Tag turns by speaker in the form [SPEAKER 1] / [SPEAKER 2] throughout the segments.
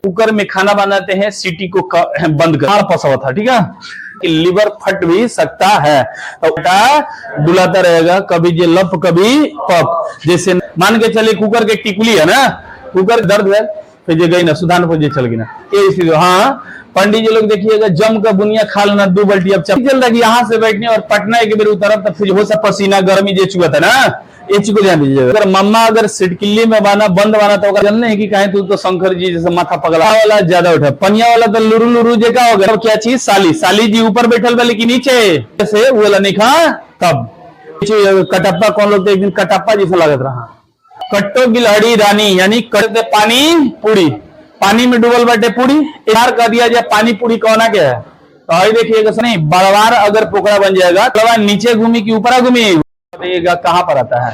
[SPEAKER 1] Cooker में खाना बनाते हैं, सीटी को बंद कर फंसा हुआ था, ठीक है, कि लिवर फट भी सकता है, तो डुलाता रहेगा, कभी ये लप कभी पप। जैसे मान के चले कुकर के टिकुली है ना, कुकर दर्द है, फिर ये गई ना सुधान को चल गई ना, ये हाँ पंडित जी लोग देखिएगा जम का बुनिया खा लेना 2 बाल्टी। अब चल रहा है कि यहाँ से बैठने और पटना एक बार उतरब तब फिर हो सब पसीना गर्मी जे चुका था ना, ये चीज को ध्यान दीजिएगा। अगर मम्मा अगर सिटकिल्ली में बाना बंद बाना तो जानने है कि कहे तो शंकर जी जैसे माथा पगला वाला ज्यादा उठा, पनिया वाला तो लुरु लुरु जैसा हो गया। क्या चीज साली, साली जी ऊपर बैठल वाले की नीचे से वो वाला नहीं खा, तब कटप्पा कौन लोग एक दिन कटप्पा जैसा लागत रहा। कट्टो गिलहड़ी रानी यानी करते पानी पूरी, पानी में डूबल बैठे पूरी यार कर दिया जाए, पानी पूरी कौन क्या है। तो देखिएगा नहीं, बड़वार अगर पोखरा बन जाएगा तो नीचे घूमी कि ऊपर घूमी, बताइएगा कहां पर आता है,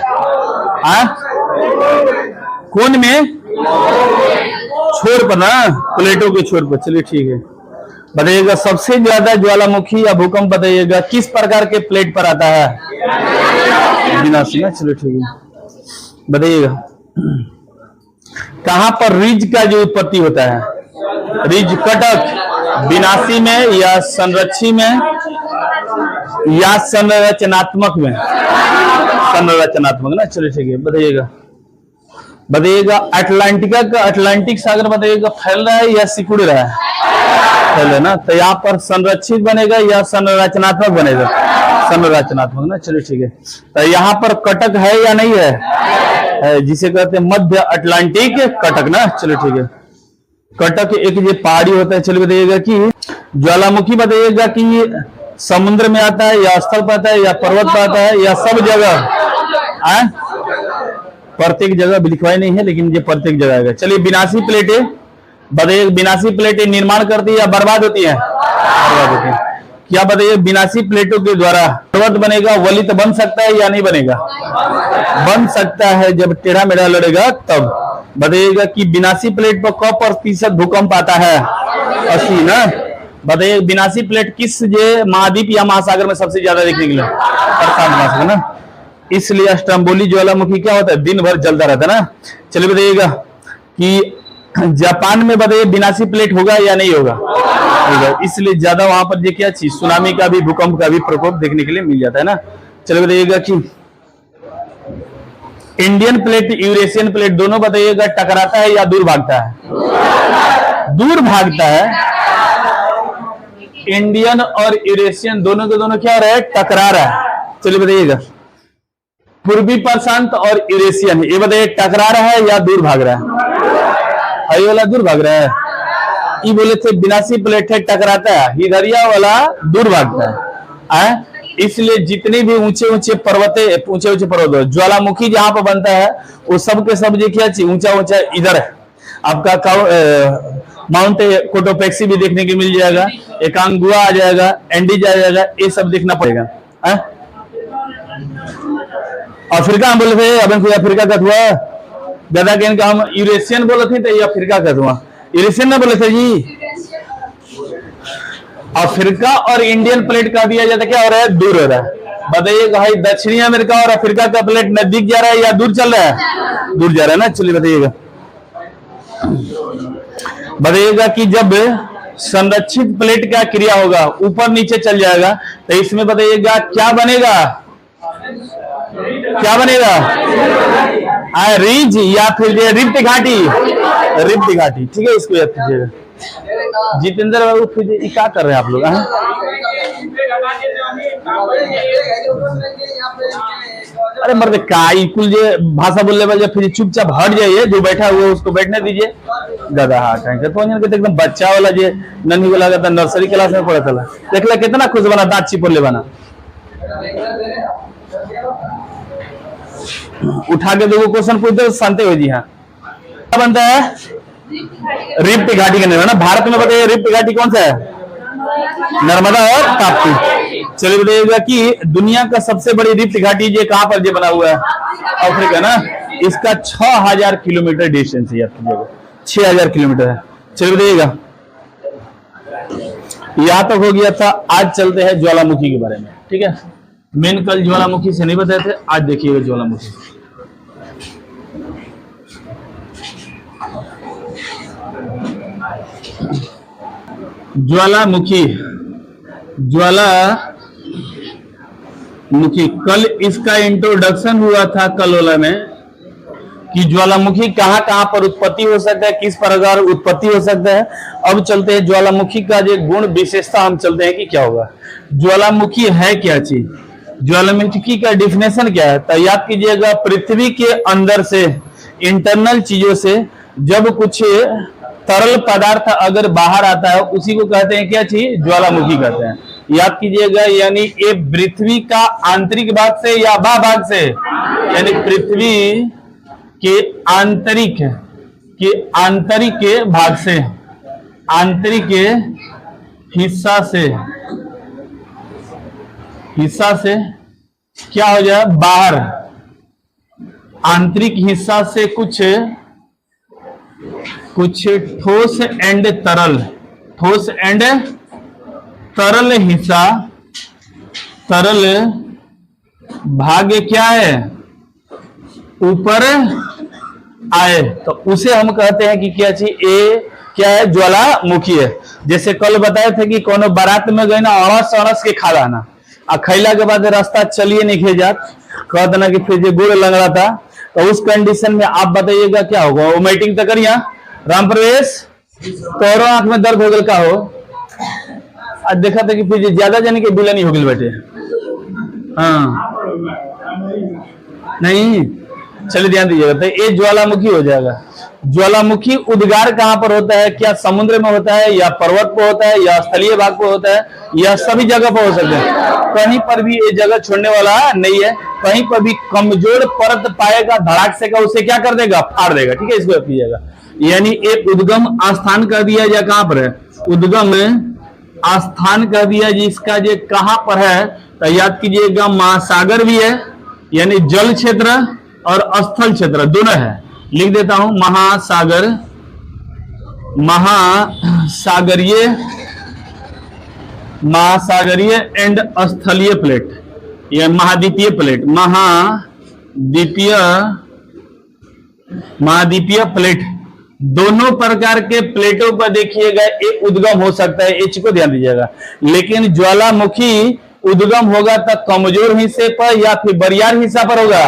[SPEAKER 1] कौन में छोर पर ना, प्लेटों के छोर पर। चलिए ठीक है, बताइएगा सबसे ज्यादा ज्वालामुखी या भूकंप बताइएगा किस प्रकार के प्लेट पर आता है, विनाशी ना। चलिए ठीक है, बताइएगा कहां पर रिज का जो उत्पत्ति होता है, रिज कटक विनाशी में या संरक्षी में या संरचनात्मक में, संरचनात्मक ना। चलिए ठीक है, बताइएगा बताइएगा अटलांटिका का, अटलांटिक सागर बताइएगा फैल रहा है या सिकुड़ रहा है, फैल रहा है ना, तो यहाँ पर संरक्षित बनेगा या संरचनात्मक बनेगा, संरचनात्मक ना। चलिए ठीक है, तो यहाँ पर कटक है या नहीं है, जिसे कहते हैं मध्य अटलांटिक कटक ना। चलिए ठीक है, कटक एक ये पहाड़ी होता है। चलिए बताइएगा कि ज्वालामुखी बताइएगा कि समुद्र में आता है या स्थल पर आता है या पर्वत पर आता है या सब जगह, प्रत्येक जगह भी लिखवाई नहीं है लेकिन ये प्रत्येक जगह है। चलिए विनाशी प्लेटें बताइए, विनाशी प्लेटें निर्माण करती है या बर्बाद होती है, बर्बाद होती है। क्या बताइए विनाशी प्लेटों के द्वारा पर्वत बनेगा, वलित बन सकता है या नहीं बनेगा, बन सकता है जब टेढ़ा मेढ़ा लड़ेगा तब। बताइएगा कि विनाशी प्लेट पर कब प्रतिशत भूकंप आता है, 80 ना। बताइए विनाशी प्लेट किस महाद्वीप या महासागर में सबसे ज्यादा देखने के लिए, प्रशांत महासागर ना। इसलिए स्ट्रम्बोली ज्वालामुखी क्या होता है, दिन भर जलता रहता है ना। चलिए बताइएगा कि जापान में बताइए विनाशी प्लेट होगा या नहीं होगा, इसलिए ज्यादा वहां पर ये क्या चीज सुनामी का भी भूकंप का भी प्रकोप देखने के लिए मिल जाता है ना। चलिए बताइएगा कि इंडियन प्लेट यूरेशियन प्लेट दोनों बताइएगा टकराता है या दूर भागता है, दूर भागता है। इंडियन और यूरेशियन दोनों के दोनों क्या हो रहा है, टकरा रहा है। चलिए बताइएगा पूर्वी प्रशांत और यूरेशियन ये बताइए टकरा रहा है या दूर भाग रहा है, ये वाला दूर भाग रहा है, ये बोले थे विनाशी प्लेट है टकराता है, इधरिया वाला दूर भागता है। इसलिए जितने भी ऊंचे ऊंचे पर्वत ज्वालामुखी जहां पर बनता है वो सब के सब जो क्या चाहिए ऊंचा ऊंचा इधर है आपका माउंट कोटोपेक्सी भी देखने को मिल जाएगा, एकांगुआ आ जाएगा, एंडीज आ जाएगा, ये सब देखना पड़ेगा। अफ्रीका हम बोले थे, अब अफ्रीका का हुआ ज्यादा के इनका हम यूरेशियन बोले थे तो ये अफ्रीका का हुआ, यूरेशियन ना बोले थे जी। अफ्रीका और इंडियन प्लेट का दिया जाता क्या हो रहा है, दूर हो रहा है। बताइए भाई दक्षिणी अमेरिका और अफ्रीका का प्लेट नजदीक जा रहा है या दूर चल रहा है, दूर जा रहा है ना। चलिए बताइएगा बताइएगा कि जब संरक्षित प्लेट का क्रिया होगा ऊपर नीचे चल जाएगा तो इसमें बताइएगा क्या बनेगा, क्या बनेगा, रिज या फिर रिप्त घाटी, रिप्त घाटी। ठीक है, इसको याद कीजिएगा। जितेंद्र बाबू फिर क्या कर रहे हैं आप लोग, अरे मर्द काई कुल जो भाषा बोलने वाले फिर चुपचाप हट जाइए, जो बैठा हुआ उसको बैठने दीजिए। गधा हाथ है तो एकदम बच्चा वाला जो नन्ही वाला था नर्सरी क्लास में पढ़ा था, देख ला कितना खुश बना, दांत चिपोले बना। उठा के दो क्वेश्चन पूछते शांति हो जी। हाँ क्या बनता है, रिप्त घाटी का निर्माण। भारत में बताइए रिप्त घाटी कौन सा है, नर्मदा और ताप्ती। चलिए बताइएगा कि दुनिया का सबसे बड़ी रिप्त घाटी ये कहां पर बना हुआ है, अफ्रीका ना। इसका 6000 किलोमीटर डिस्टेंस है, 6000 किलोमीटर है। चलिए बताइएगा यहां तक हो गया था। आज चलते हैं ज्वालामुखी के बारे में, ठीक है। मेन कल ज्वालामुखी से नहीं बताए थे, आज देखिएगा ज्वालामुखी। ज्वालामुखी, ज्वालामुखी कल इसका इंट्रोडक्शन हुआ था कलोला में कि ज्वालामुखी कहां कहां पर उत्पत्ति हो सकता है, किस प्रकार उत्पत्ति हो सकता है। अब चलते हैं ज्वालामुखी का जो गुण विशेषता, हम चलते हैं कि क्या होगा। ज्वालामुखी है क्या चीज, ज्वालामुखी का डिफिनेशन क्या है। तो याद कीजिएगा, पृथ्वी के अंदर से, इंटरनल चीजों से जब कुछ तरल पदार्थ अगर बाहर आता है, उसी को कहते हैं क्या चीज, ज्वालामुखी कहते हैं। याद कीजिएगा, यानी ये पृथ्वी का आंतरिक भाग से या बाह्य भाग से, यानी पृथ्वी के आंतरिक भाग से, आंतरिक हिस्सा से क्या हो जाए, बाहर आंतरिक हिस्सा से कुछ ठोस एंड तरल हिस्सा, तरल भाग क्या है, ऊपर आए, तो उसे हम कहते हैं कि क्या चीज, ए क्या है, ज्वालामुखी है। जैसे कल बताए थे कि कोनो बारात में गए ना, अड़स के खा लाना, आ खैला के बाद रास्ता चलिए नहीं खे जात, कह देना कि फिर गुड़ लंगड़ा था, तो उस कंडीशन में आप बताइएगा क्या होगा। वो मीटिंग तो करिए राम प्रवेश, तोरो आंख में दर्द हो गल का हो, आज देखा था कि फिर ज्यादा जाने के बिलनी हो गई बेटे। हाँ नहीं, चलिए ध्यान दीजिएगा, तो ये ज्वालामुखी हो जाएगा। ज्वालामुखी उद्गार कहां पर होता है, क्या समुद्र में होता है, या पर्वत पर होता है, या स्थलीय भाग पर होता है, या सभी जगह पर हो सकता है। कहीं पर भी ये जगह छोड़ने वाला नहीं है। कहीं पर भी कमजोर परत पाएगा, धड़ाक से का उसे क्या कर देगा, फाड़ देगा। ठीक है, इसको याद कीजिएगा। यानी एक उद्गम स्थान कर दिया जाए, कहां पर है, उद्गम स्थान कर दिया जिसका जो कहां पर है, तो याद कीजिएगा महासागर भी है, यानी जल क्षेत्र और स्थल क्षेत्र दोनों है। लिख देता हूं, महासागरीय एंड स्थलीय प्लेट, या महाद्वीपीय प्लेट, महाद्वीपीय प्लेट, दोनों प्रकार के प्लेटों पर देखिएगा एक उद्गम हो सकता है, इस चीज को ध्यान दीजिएगा। लेकिन ज्वालामुखी उद्गम होगा तो कमजोर हिस्से पर या फिर बरियार हिस्सा पर होगा,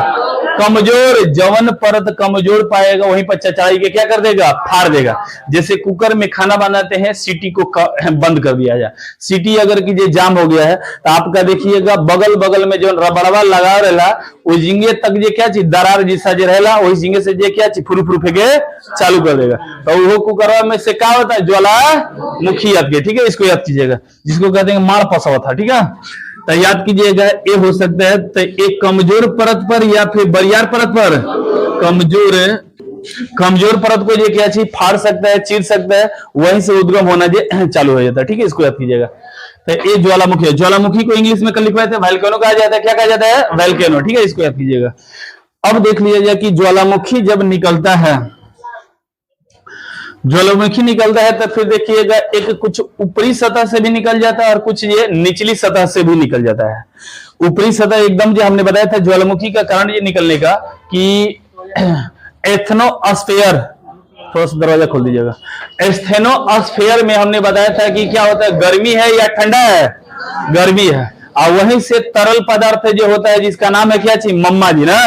[SPEAKER 1] कमजोर, जवन परत कमजोर पाएगा वहीं पर चचाई के क्या कर देगा, फाड़ देगा। जैसे कुकर में खाना बनाते हैं, सीटी को बंद कर दिया जाए, सीटी अगर कीजिए जाम हो गया है, तो आपका देखिएगा बगल में जो रबड़वा लगा रहेला, वो झिंगे तक जे क्या चीज, दरार जैसा जो रहेला, वही झिंगे से जे क्या चीज फुरू फेंके चालू कर देगा। तो वो कुकरवा में से क्या होता है, ज्वालामुखी याद के। ठीक है, इसको याद कीजिएगा, जिसको कहते हैं मार फंसा था। ठीक है, तो याद कीजिएगा, ये हो सकता है तो एक कमजोर परत पर या फिर बरियार परत पर, कमजोर परत को ये क्या चीज फाड़ सकता है, चीर सकता है, वहीं से उद्गम होना जो चालू हो जाता है। ठीक है, इसको याद कीजिएगा। तो ये ज्वालामुखी है। ज्वालामुखी को इंग्लिश में कल लिखवाए थे वोल्केनो कहा जाता है, क्या कहा जाता है, वोल्केनो। ठीक है, इसको याद कीजिएगा। अब देख लीजिए कि ज्वालामुखी जब निकलता है, ज्वालामुखी निकलता है तो फिर देखिएगा एक कुछ ऊपरी सतह से भी निकल जाता है और कुछ ये निचली सतह से भी निकल जाता है। ऊपरी सतह एकदम जो हमने बताया था ज्वालामुखी का कारण ये निकलने का कि एस्थेनोस्फीयर, थोड़ा सा दरवाजा खोल दीजिएगा। एस्थेनोस्फीयर में हमने बताया था कि क्या होता है, गर्मी है या ठंडा है, गर्मी है, और वहीं से तरल पदार्थ जो होता है जिसका नाम है क्या चीज, मम्मा जी ना,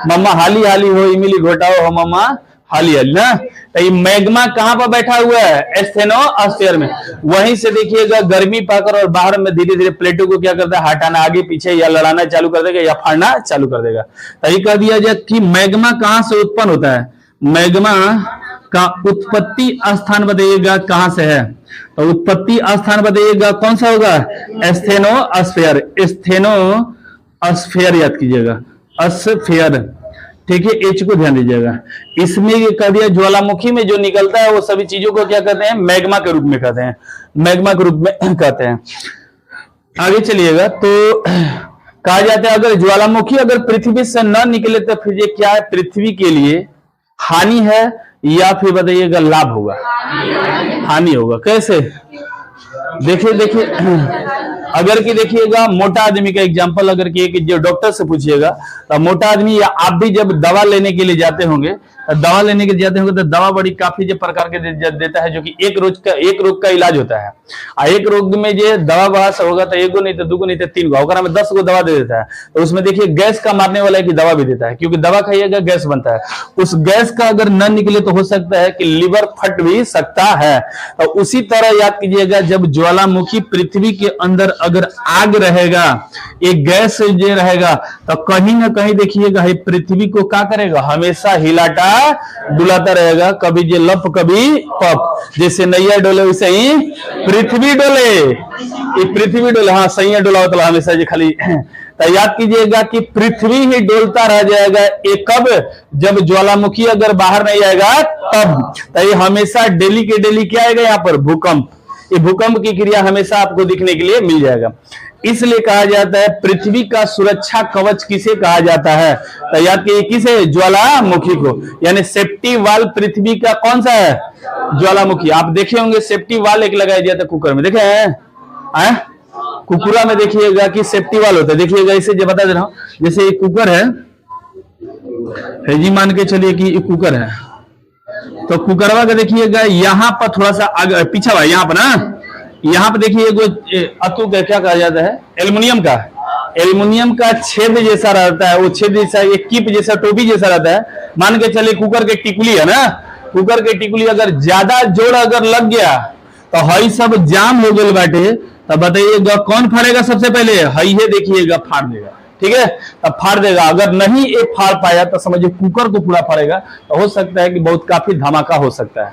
[SPEAKER 1] मम्मा हाली हाली हो इमली घोटाओ हो मम्मा हाली हाली ना। तो ये मैग्मा कहां पर बैठा हुआ है, एस्थेनोस्फीयर में। वहीं से देखिएगा गर्मी पाकर और बाहर में धीरे धीरे प्लेटों को क्या करता है, हटाना आगे पीछे या लड़ाना चालू कर देगा या फाड़ना चालू कर देगा। तो ये कह दिया जाए कि मैग्मा कहां से उत्पन्न होता है, मैग्मा का उत्पत्ति स्थान बताइएगा कहां से है, तो उत्पत्ति स्थान बताइएगा कौन सा होगा, एस्थेनोस्फीयर। एस्थेनोस्फीयर याद कीजिएगा, स्फीयर। ठीक है, एच को ध्यान दीजिएगा। इसमें ये कह दिया ज्वालामुखी में जो निकलता है वो सभी चीजों को क्या कहते हैं, मैग्मा के रूप में कहते हैं, मैग्मा के रूप में कहते हैं। आगे चलिएगा तो कहा जाता है अगर ज्वालामुखी अगर पृथ्वी से न निकले तो फिर ये क्या है, पृथ्वी के लिए हानि है या फिर बताइएगा लाभ होगा, हानि होगा। कैसे, देखिए अगर कि देखिएगा मोटा आदमी का एग्जांपल अगर कि जो डॉक्टर से पूछिएगा, तो मोटा आदमी या आप भी जब दवा लेने के लिए जाते होंगे दवा लेने के जाते होंगे तो दवा बड़ी काफी जो प्रकार के देता है, जो कि एक रोग का इलाज होता है। एक रोग में जो दवा बहास होगा तो 1 गो नहीं तो 2 गो नहीं तो 3 गो, अगर हमें 10 गो दवा दे देता है तो उसमें देखिए गैस का मारने वाला की दवा भी देता है, क्योंकि दवा खाइएगा गैस बनता है। उस गैस का अगर न निकले तो हो सकता है कि लीवर फट भी सकता है। और उसी तरह याद कीजिएगा, जब ज्वालामुखी पृथ्वी के अंदर अगर आग रहेगा, एक गैस जो रहेगा, तो कहीं ना कहीं देखिएगा पृथ्वी को क्या करेगा, हमेशा हिलाता डुलाता रहेगा, कभी जे लप कभी पप। जैसे नैया डोले वैसे ही पृथ्वी डोले, ये पृथ्वी डोले, हाँ सही डोला तो हमेशा जो खाली। तो याद कीजिएगा कि पृथ्वी ही डोलता रह जाएगा। ये कब, जब ज्वालामुखी अगर बाहर नहीं आएगा तब। तो ये हमेशा डेली के डेली क्या आएगा यहाँ पर, भूकंप। ये भूकंप की क्रिया हमेशा आपको दिखने के लिए मिल जाएगा। इसलिए कहा जाता है पृथ्वी का सुरक्षा कवच किसे कहा जाता है, तो याद कीजिए किसे, ज्वालामुखी को। यानी सेफ्टी वाल पृथ्वी का कौन सा है, ज्वालामुखी। आप देखे होंगे सेफ्टी वाल एक लगाया जाता है कुकर में, देखे हैं कुकुरा में देखिएगा कि सेफ्टी वाल होता है। देखिएगा इसे जो बता दे रहा हूं, जैसे एक कुकर है जी, मान के चलिए कि एक कुकर है, तो कुकरवा का देखिएगा यहाँ पर थोड़ा सा आगे पीछा हुआ, यहाँ पर ना, यहाँ पे देखिए अतु का क्या कहा जाता है, एल्युमिनियम का छेद जैसा रहता है, वो छेद जैसा एक कीप जैसा टोपी जैसा रहता है। मान के चलिए कुकर के टिकुली है ना, कुकर के टिकुली अगर ज्यादा जोर अगर लग गया तो हई सब जाम हो गए बाटे, तब बताइएगा कौन फाड़ेगा सबसे पहले, हई है देखिएगा फाड़ देगा, ठीक है, तब फाड़ देगा। अगर नहीं एक फाड़ पाया तो समझिए कुकर को पूरा फाड़ेगा। तो हो सकता है कि बहुत काफी धमाका हो सकता है,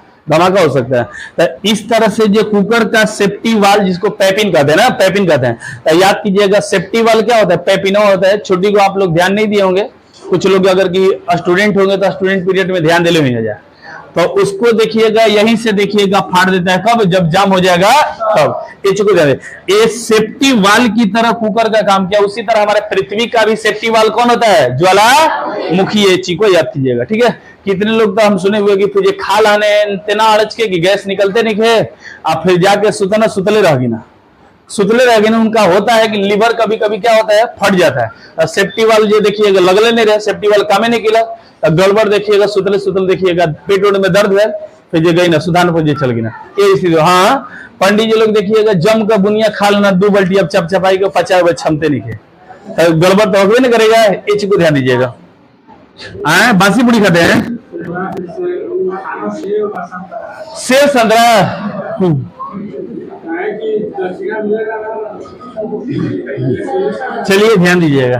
[SPEAKER 1] तो इस तरह से जो कुकर का सेफ्टी वाल, जिसको पैपिन कहते हैं ना, पैपिन कहते हैं, तो याद कीजिएगा सेफ्टी वाल क्या होता है, पैपिनो होता है। छुट्टी को आप लोग ध्यान नहीं दिए होंगे, कुछ लोग अगर की स्टूडेंट होंगे तो स्टूडेंट पीरियड में ध्यान दिले नहीं जाए, तो उसको देखिएगा यहीं से देखिएगा फाड़ देता है, कब, जब जाम हो जाएगा तब। ये सेफ्टी वाल की तरह कुकर का काम किया। उसी तरह हमारे पृथ्वी का भी सेफ्टी वाल कौन होता है, ज्वालामुखी। ये चीज को याद कीजिएगा, ठीक है। कितने लोग तो हम सुने हुए कि तुझे खा लाने तेना अड़च के कि गैस निकलते नहीं खे, आप फिर जाके सुतना सुतले रहेगी ना, उनका होता है कि लीवर कभी कभी क्या होता है, फट जाता है। सेफ्टी वाल जो देखिएगा लगले नहीं रहे, सेफ्टी वाल कामे नहीं किला, गड़बड़ देखिएगा, सुतले देखिएगा, पेट में दर्द है, फिर जे गई ना सुधान पर चल गई ना, ये स्थिति। हाँ, पंडित जी लोग देखिएगा जम का बुनिया खा लेना 2 बाल्टी, अब चपचपाई के 50 क्षमते नहीं खे, तो गड़बड़ तो होगा नहीं करेगा। ये चीज को ध्यान दीजिएगा। बासी पूरी खाते हैं, सेव संतरा, चलिए ध्यान दीजिएगा।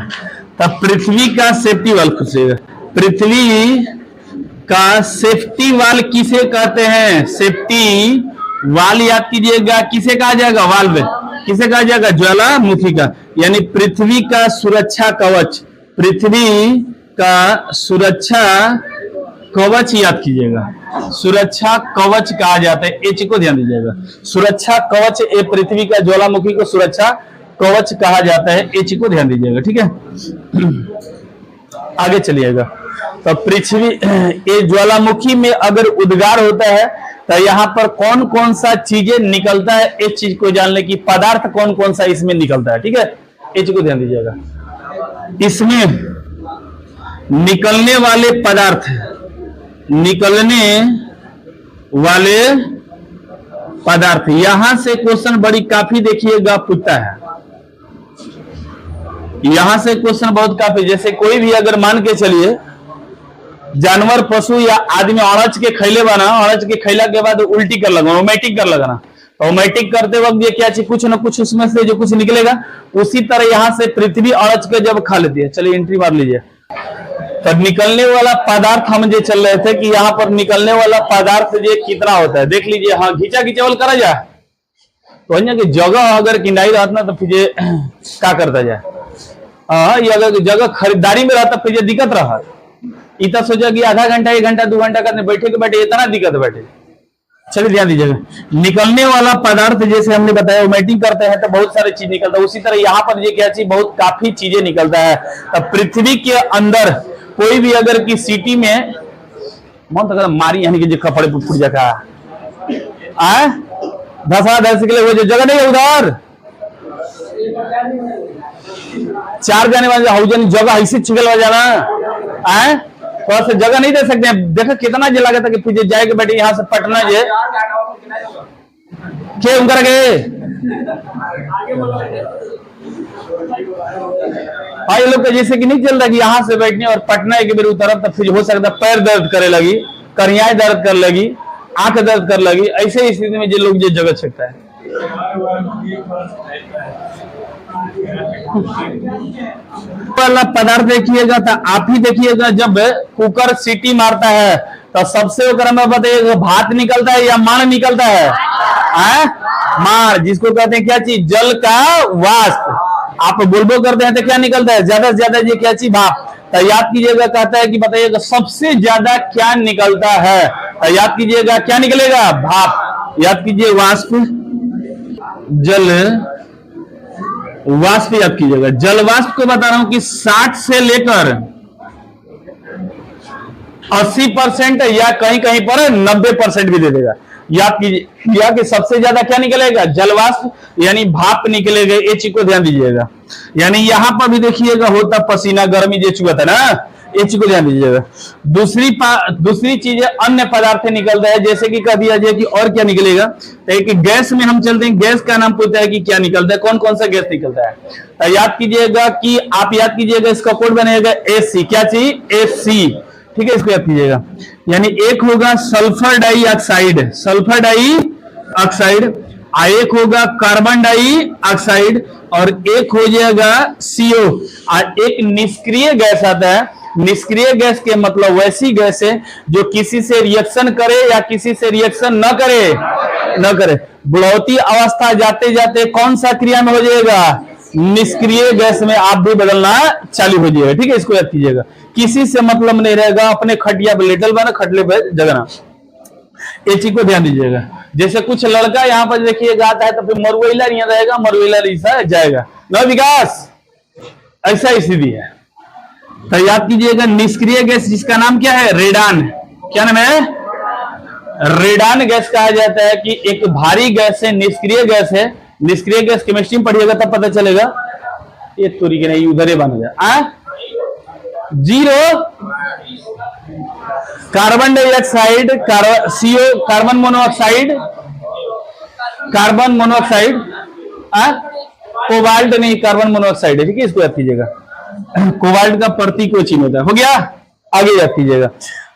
[SPEAKER 1] तब पृथ्वी का सेफ्टी वाल खुसेगा, पृथ्वी का सेफ्टी वाल किसे कहते हैं, सेफ्टी वाल याद कीजिएगा किसे कहा जाएगा, वाल्व किसे कहा जाएगा, ज्वालामुखी का। यानी पृथ्वी का सुरक्षा कवच, पृथ्वी का सुरक्षा कवच याद कीजिएगा, सुरक्षा कवच कहा जाता है। ये चीज को ध्यान दीजिएगा, सुरक्षा कवच, ये पृथ्वी का ज्वालामुखी को सुरक्षा कवच कहा जाता है। ये चीज को ध्यान दीजिएगा, ठीक है। आगे चलिएगा। तो पृथ्वी, ये ज्वालामुखी में अगर उद्गार होता है तो यहाँ पर कौन कौन सा चीजें निकलता है, इस चीज को जानने की, पदार्थ कौन कौन सा इसमें निकलता है, ठीक है। ये चीज को ध्यान दीजिएगा। इसमें निकलने वाले पदार्थ, निकलने वाले पदार्थ, यहां से क्वेश्चन बड़ी काफी देखिएगा पूछता है, यहां से क्वेश्चन बहुत काफी। जैसे कोई भी अगर मान के चलिए जानवर, पशु या आदमी अड़च के खैले बना, अड़च के खैला के बाद उल्टी कर लगा, ओमेटिक कर लगना, तो ओमेटिक करते वक्त ये क्या चीज, कुछ ना कुछ उसमें से जो कुछ निकलेगा। उसी तरह यहां से पृथ्वी अड़च के जब खा लेती है, चलिए एंट्री मार लीजिए। तो निकलने वाला पदार्थ हम जो चल रहे थे कि यहाँ पर निकलने वाला पदार्थ जो कितना होता है, देख लीजिए। हाँ, घिंचा खिंचावल करा जाए तो कि जगह अगर किनाई रहता तो फिर क्या करता जाए, हाँ, ये अगर जगह खरीदारी में रहता फिर दिक्कत रहा, इतना सोचा कि आधा घंटा 1 घंटा 2 घंटा करने बैठे के बैठे इतना दिक्कत बैठे। चलिए ध्यान दीजिएगा, निकलने वाला पदार्थ जैसे हमने बताया ओमेटिंग करते हैं तो बहुत सारी चीज निकलता है। उसी तरह यहाँ पर ये क्या चीज, बहुत काफी चीजें निकलता है। अब पृथ्वी के अंदर कोई भी अगर की सिटी में मन तो मारी, यानी कि जो कपड़े फुट जाता है, धसा धस के लिए वो जो जगह नहीं है उधर 4 जाने वाले जगह ऐसे छिगल हो जाना है, थोड़ा सा जगह नहीं दे सकते हैं? देखो कितना जे लगा था कि फिर जाएगा बेटे यहाँ से पटना जे क्यों कर गए भाई लोग का जैसे कि नहीं चल रहा कि यहाँ से बैठने और पटना एक बार उतरब तो फिर हो सकता है पैर दर्द करे लगी, करियाएं दर्द कर लगी, आंख दर्द कर लगी। ऐसे स्थिति में जो लोग जो जगह छकता है वाला पदार्थ देखिएगा तो आप ही देखिएगा, जब कुकर सीटी मारता है तो सबसे ओकरा में बताइएगा भात निकलता है या माड़ निकलता है? माड़, जिसको कहते हैं क्या चीज? जल का वाष्प। आप बुलबुल करते हैं तो क्या निकलता है? ज्यादा से ज्यादा ये क्या चीज? भाप। तो याद कीजिएगा, कहता है कि बताइएगा सबसे ज्यादा क्या निकलता है? तो याद कीजिएगा क्या निकलेगा? भाप। याद कीजिए वाष्प, जल वाष्प याद कीजिएगा। जल वाष्प को बता रहा हूं कि 60 से लेकर 80% या कहीं कहीं पर 90% भी दे देगा। याद कीजिए या कि सबसे ज्यादा क्या निकलेगा? जल वाष्प यानी भाप निकलेगा। ये चीज को ध्यान दीजिएगा। यानी यहां पर भी देखिएगा होता पसीना, गर्मी जो चुका था ना, ये चीज को ध्यान दीजिएगा। दूसरी चीजें अन्य पदार्थ निकलता है, जैसे कि कह दिया जाए कि और क्या निकलेगा। तो एक गैस में हम चलते हैं, गैस का नाम पूछता है कि क्या निकलता है, कौन कौन सा गैस निकलता है। तो याद कीजिएगा कि आप याद कीजिएगा इसका कोड बनेगा एसी। क्या चीज? एसी। ठीक है, इसको याद कीजिएगा। यानी एक होगा सल्फर डाइऑक्साइड, सल्फर डाइऑक्साइड, एक होगा कार्बन डाइऑक्साइड और एक हो जाएगा CO। और एक निष्क्रिय गैस आता है। निष्क्रिय गैस के मतलब वैसी गैस है जो किसी से रिएक्शन करे या किसी से रिएक्शन न करे। बुढ़ौती अवस्था जाते जाते कौन सा क्रिया में हो जाएगा? निष्क्रिय गैस में आप भी बदलना चालू हो जाएगा। ठीक है, इसको याद कीजिएगा। किसी से मतलब नहीं रहेगा, अपने खटिया पे लेटल बना, खटले पे जगना। ये चीज को ध्यान दीजिएगा। जैसे कुछ लड़का यहाँ पर देखिएगा आता है तो फिर मरुइला नहीं रहेगा, मरुइला रिसा जाएगा न विकास, ऐसा स्थिति है। तो याद कीजिएगा निष्क्रिय गैस जिसका नाम क्या है? रेडान। क्या नाम है? रेडान गैस कहा जाता है कि एक भारी गैस है, निष्क्रिय गैस है। निष्क्रिय गैस केमिस्ट्री में पढ़िएगा तब पता चलेगा। ये तोरी के नहीं उधर बन गया। 0 carbon dioxide, CO carbon monoxide, cobalt नहीं, कार्बन मोनोऑक्साइड है। ठीक है, इसको याद कीजिएगा। कोबाल्ट का प्रतीक वो चिन्ह होता है। हो गया, आगे याद कीजिएगा।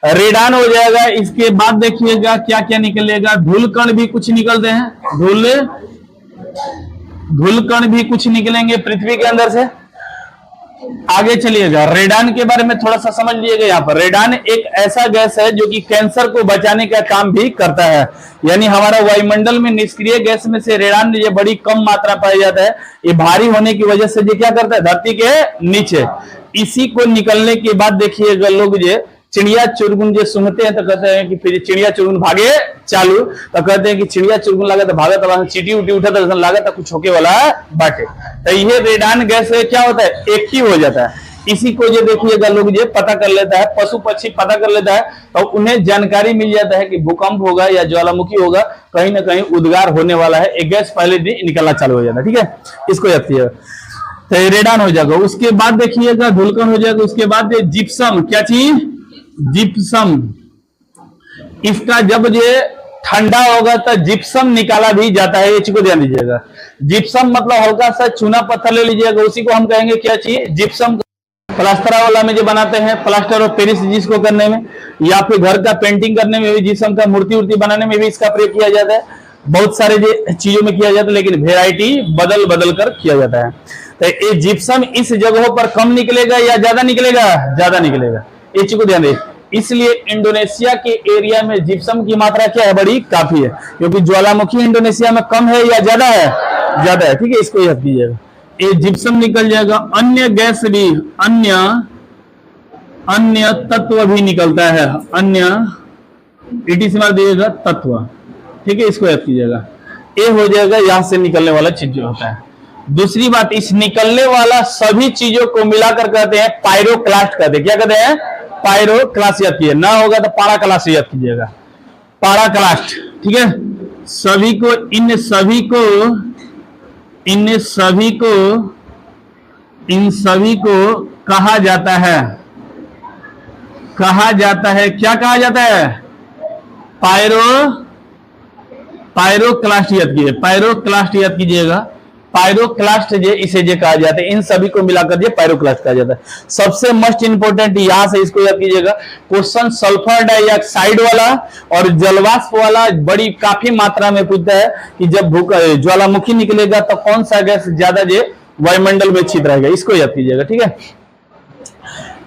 [SPEAKER 1] रेडान हो जाएगा। इसके बाद देखिएगा क्या क्या निकलेगा। धूलकण भी कुछ निकलते हैं, धूलकण भी कुछ निकलेंगे पृथ्वी के अंदर से। आगे चलिएगा, रेडान के बारे में थोड़ा सा समझ लीजिएगा। यहाँ पर रेडान एक ऐसा गैस है जो कि कैंसर को बचाने का काम भी करता है। यानी हमारा वायुमंडल में निष्क्रिय गैस में से रेडान ये बड़ी कम मात्रा पाया जाता है। ये भारी होने की वजह से ये क्या करता है? धरती के नीचे। इसी को निकलने के बाद देखिएगा लोग ये चिड़िया चुरगुन जो सुनते हैं तो कहते हैं कि फिर चिड़िया चुरगुन भागे चालू, तो कहते हैं कि चिड़िया चुरगुन लगा तो भागा, तो चीटी उटी उठा तो लगा तो कुछ होके वाला बाटे। तो ये रेडान गैस क्या होता है? एक्टिव हो जाता है। इसी को जो देखिएगा लोग ये पता कर लेता है, पशु पक्षी पता कर लेता है, तो उन्हें जानकारी मिल जाता है कि भूकंप होगा या ज्वालामुखी होगा, कहीं ना कहीं उद्गार होने वाला है। एक गैस पहले दिन निकलना चालू हो जाता है। ठीक है, इसको याद कीजिएगा। तो रेडान हो जाएगा। उसके बाद देखिएगा धूलकण हो जाएगा। उसके बाद जिप्सम। क्या चीज? जिप्सम। इसका जब ये ठंडा होगा तो जिप्सम निकाला भी जाता है। ये चीज को ध्यान दीजिएगा। जिप्सम मतलब हल्का सा चूना पत्थर ले लीजिएगा, उसी को हम कहेंगे क्या चीज? जिप्सम। प्लास्टर वाला में जो बनाते हैं, प्लास्टर ऑफ पेरिस जिसको करने में, या फिर घर का पेंटिंग करने में भी, जिप्सम का मूर्ति उर्ति बनाने में भी इसका प्रयोग किया जाता है। बहुत सारे चीजों में किया जाता है, लेकिन वेराइटी बदल बदल कर किया जाता है। तो ये जिप्सम इस जगहों पर कम निकलेगा या ज्यादा निकलेगा? ज्यादा निकलेगा। ये चीज को ध्यान दें। इसलिए इंडोनेशिया के एरिया में जिप्सम की मात्रा क्या है? बड़ी काफी है, क्योंकि ज्वालामुखी इंडोनेशिया में कम है या ज्यादा है? ज्यादा है। ठीक है, इसको याद कीजिएगा। ये जिप्सम निकल जाएगा। अन्य गैस भी, अन्य तत्व भी निकलता है। अन्य इटी से मार दीजिएगा तत्व। ठीक है, इसको याद कीजिएगा। ये हो जाएगा यहां से निकलने वाला चीज जो होता है। दूसरी बात, इस निकलने वाला सभी चीजों को मिलाकर कहते हैं पायरोक्लास्ट कहते हैं। क्या कहते हैं? पायरोक्लास्ट याद कीजिए। ना होगा तो पाराक्लास्ट याद कीजिएगा। पाराक्लास्ट। ठीक है, सभी को इन सभी को कहा जाता है कहा जाता है, क्या कहा जाता है? पायरोक्लास्ट याद कीजिए, पायरोक्लास्ट याद कीजिएगा, पायरोक्लास्ट जे इसे जे कहा जाता है, इन सभी को मिलाकर ये पायरोक्लास्ट कहा जाता है। सबसे मोस्ट इंपोर्टेंट यहां से इसको याद कीजिएगा, क्वेश्चन सल्फर डाइऑक्साइड वाला और जलवाष्प वाला बड़ी काफी मात्रा में पूछता है कि जब ज्वालामुखी निकलेगा तो कौन सा गैस ज्यादा जे वायुमंडल में छिद रहेगा, इसको याद कीजिएगा, ठीक है।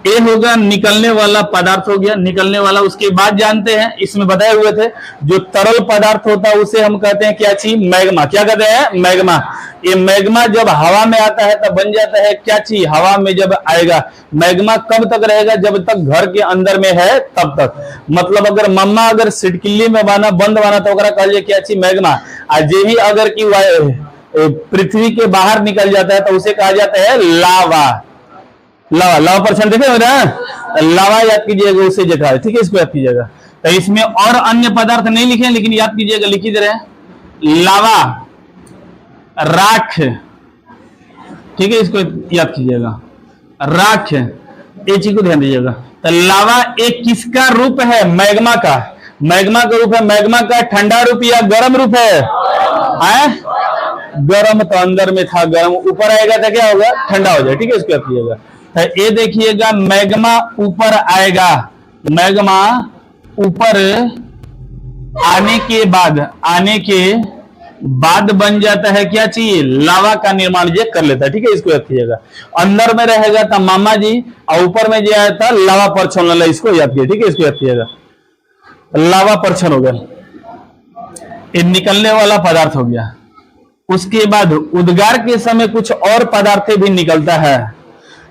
[SPEAKER 1] ये होगा निकलने वाला पदार्थ हो गया, निकलने वाला। उसके बाद जानते हैं, इसमें बताए हुए थे, जो तरल पदार्थ होता है उसे हम कहते हैं क्या चीज? मैग्मा। क्या कहते हैं? मैग्मा। ये मैग्मा जब हवा में आता है तब बन जाता है क्या चीज? हवा में जब आएगा मैग्मा कब तक रहेगा? जब तक घर के अंदर में है तब तक। मतलब अगर मम्मा अगर सिटकिल्ली में बना बंद बना तो कहा जाए क्या चीज? मैग्मा। आज ही अगर की पृथ्वी के बाहर निकल जाता है तो उसे कहा जाता है लावा। लावा, लावा परसेंट देखे मेरा, लावा याद कीजिएगा, उसे जगह है, ठीक है, इसको याद कीजिएगा। तो इसमें और अन्य पदार्थ नहीं लिखे, लेकिन याद कीजिएगा, लिख ही दे रहे हैं, लावा, राख, ठीक है, इसको याद कीजिएगा, राख, ये चीज को ध्यान दीजिएगा। तो लावा एक किसका रूप है? मैग्मा का। मैग्मा का रूप है। मैग्मा का ठंडा रूप या गर्म रूप है? गर्म तो अंदर में था, गर्म ऊपर आएगा तो क्या होगा? ठंडा हो जाए, ठीक है, इसको याद कीजिएगा। तो ये देखिएगा, मैग्मा ऊपर आएगा, मैग्मा ऊपर आने के बाद बन जाता है क्या चीज? लावा का निर्माण ये कर लेता है, ठीक है, इसको याद कीजिएगा। अंदर में रहेगा था मामा जी और ऊपर में जो आया था लावा परछन, इसको याद कीजिए, ठीक है, इसको याद कीजिएगा। लावा परछन हो गया, ये निकलने वाला पदार्थ हो गया। उसके बाद उद्गार के समय कुछ और पदार्थ भी निकलता है,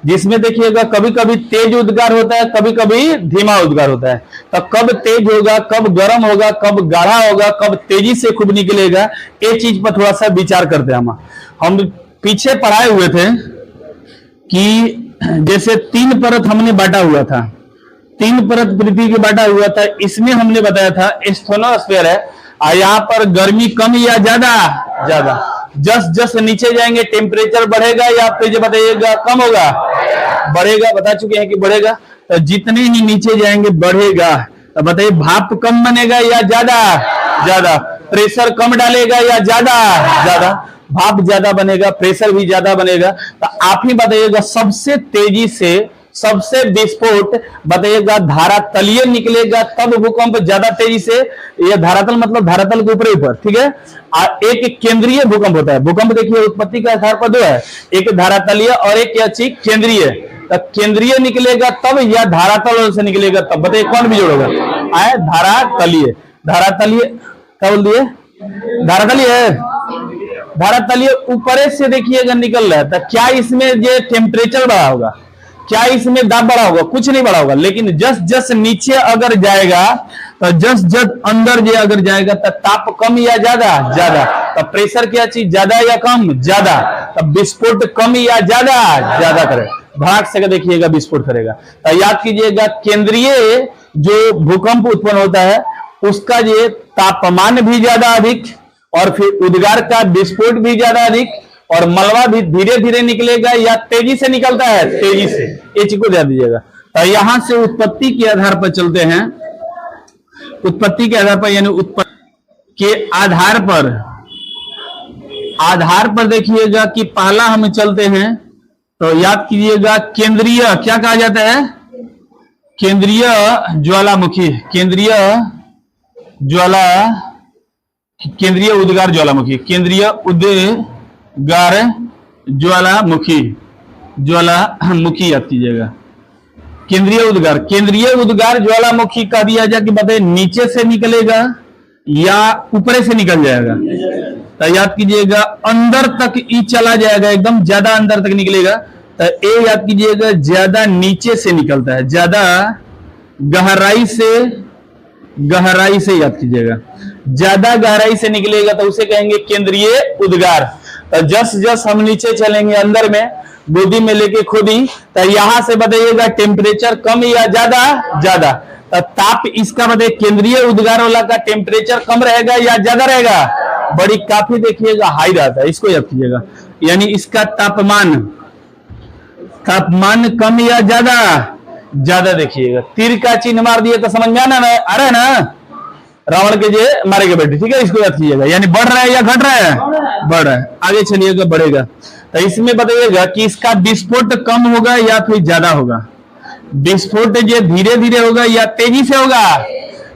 [SPEAKER 1] जिसमें देखिएगा कभी कभी तेज उद्गार होता है, कभी कभी धीमा उद्गार होता है। तो कब तेज होगा, कब गर्म होगा, कब गाढ़ा होगा, कब तेजी से खूब निकलेगा, ये चीज पर थोड़ा सा विचार करते हैं। हम पीछे पढ़ाए हुए थे कि जैसे 3 परत हमने बांटा हुआ था, 3 परत पृथ्वी के बांटा हुआ था। इसमें हमने बताया था स्ट्रेटोस्फीयर है, यहाँ पर गर्मी कम या ज्यादा? ज्यादा। जस जस नीचे जाएंगे टेम्परेचर बढ़ेगा या फिर बताइएगा कम होगा? बढ़ेगा, बता चुके हैं कि बढ़ेगा। तो जितने ही नीचे जाएंगे बढ़ेगा। तो बताइए भाप कम बनेगा या ज्यादा? ज्यादा। प्रेशर कम डालेगा या ज्यादा? ज्यादा। भाप ज्यादा बनेगा, प्रेशर भी ज्यादा बनेगा। तो आप ही बताइएगा सबसे तेजी से, सबसे विस्फोट बताइएगा धारातलीय निकलेगा तब भूकंप ज्यादा तेजी से। यह धरातल मतलब धरातल के ऊपर, ठीक है। एक केंद्रीय भूकंप होता है। भूकंप देखिए उत्पत्ति के आधार पर 2 है, एक धरातलीय और एक क्या चीज? केंद्रीय। तो केंद्रीय निकलेगा तब या धरातल से निकलेगा तब? बताइए कौन भी जोड़ेगा? धरातलीय। धरातलीय क्या बोल दिए? धरातलीय है। धरातलीय ऊपर से देखिएगा निकल रहा है, तो क्या इसमें ये टेम्परेचर बढ़ा होगा? क्या इसमें दाब बढ़ा होगा? कुछ नहीं बढ़ा होगा। लेकिन जस जस नीचे अगर जाएगा तो जस जस अंदर जे अगर जाएगा तो ताप कम या ज्यादा? ज्यादा। तो प्रेशर क्या चीज? ज्यादा या कम? ज्यादा। तो विस्फोट कम या ज्यादा? ज्यादा करेगा, भाग से देखिएगा विस्फोट करेगा। तो याद कीजिएगा केंद्रीय जो भूकंप उत्पन्न होता है उसका ये तापमान भी ज्यादा अधिक, और फिर उद्गार का विस्फोट भी ज्यादा अधिक, और मलबा भी धीरे धीरे निकलेगा या तेजी से निकलता है? तेजी से। ये चीज को ध्यान दीजिएगा। तो यहां से उत्पत्ति के आधार पर चलते हैं। उत्पत्ति के आधार पर यानी उत्पत्ति के आधार पर देखिएगा कि पहला हम चलते हैं तो याद कीजिएगा केंद्रीय, क्या कहा जाता है? केंद्रीय ज्वालामुखी, केंद्रीय उद्गार ज्वालामुखी, केंद्रीय उद्गार ज्वालामुखी, ज्वालामुखी याद कीजिएगा। केंद्रीय उद्गार ज्वालामुखी कह दिया जाए कि बताइए नीचे से निकलेगा या ऊपर से निकल जाएगा? तो याद कीजिएगा अंदर तक ई चला जाएगा, एकदम ज्यादा अंदर तक निकलेगा। तो ए याद कीजिएगा ज्यादा नीचे से निकलता है, ज्यादा गहराई से याद कीजिएगा, ज्यादा गहराई से निकलेगा तो उसे कहेंगे केंद्रीय उद्गार। तो जस जस हम नीचे चलेंगे अंदर में गोदी में लेके खुदी, तो यहां से बताइएगा टेम्परेचर कम या ज्यादा? ज्यादा। तो ताप इसका बताइए केंद्रीय उद्गार वाला का टेम्परेचर कम रहेगा या ज्यादा रहेगा? बड़ी काफी देखिएगा हाई रहता है, इसको याद कीजिएगा। यानी इसका तापमान कम या ज्यादा? ज्यादा देखिएगा। तीर का चिन्ह मार दिए तो समझ में आना ना, आ रहा है ना, रावण के जे मारेगा बेटे, ठीक है, इसको याद कीजिएगा। यानी बढ़ रहा है या घट रहा है, बढ़ रहा है। आगे चलिएगा, बढ़ेगा। तो इसमें बताइएगा कि इसका विस्फोट कम होगा या फिर ज्यादा होगा। विस्फोट जो धीरे धीरे होगा या तेजी से होगा,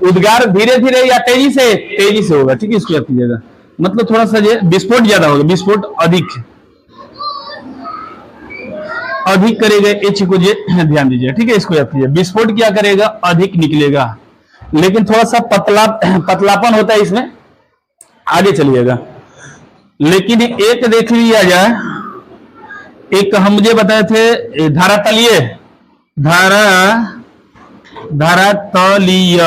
[SPEAKER 1] उद्गार धीरे धीरे या तेजी से, तेजी से होगा, ठीक है, इसको याद कीजिएगा। मतलब थोड़ा सा जो विस्फोट ज्यादा होगा, विस्फोट अधिक अधिक करेगा, ये चीज को ध्यान दीजिए, ठीक है, इसको याद कीजिए। विस्फोट क्या करेगा, अधिक निकलेगा, लेकिन थोड़ा सा पतलापन होता है इसमें। आगे चलिएगा, लेकिन एक देख लिया जाए, एक हम मुझे बताए थे धारातलीय, धारातलीय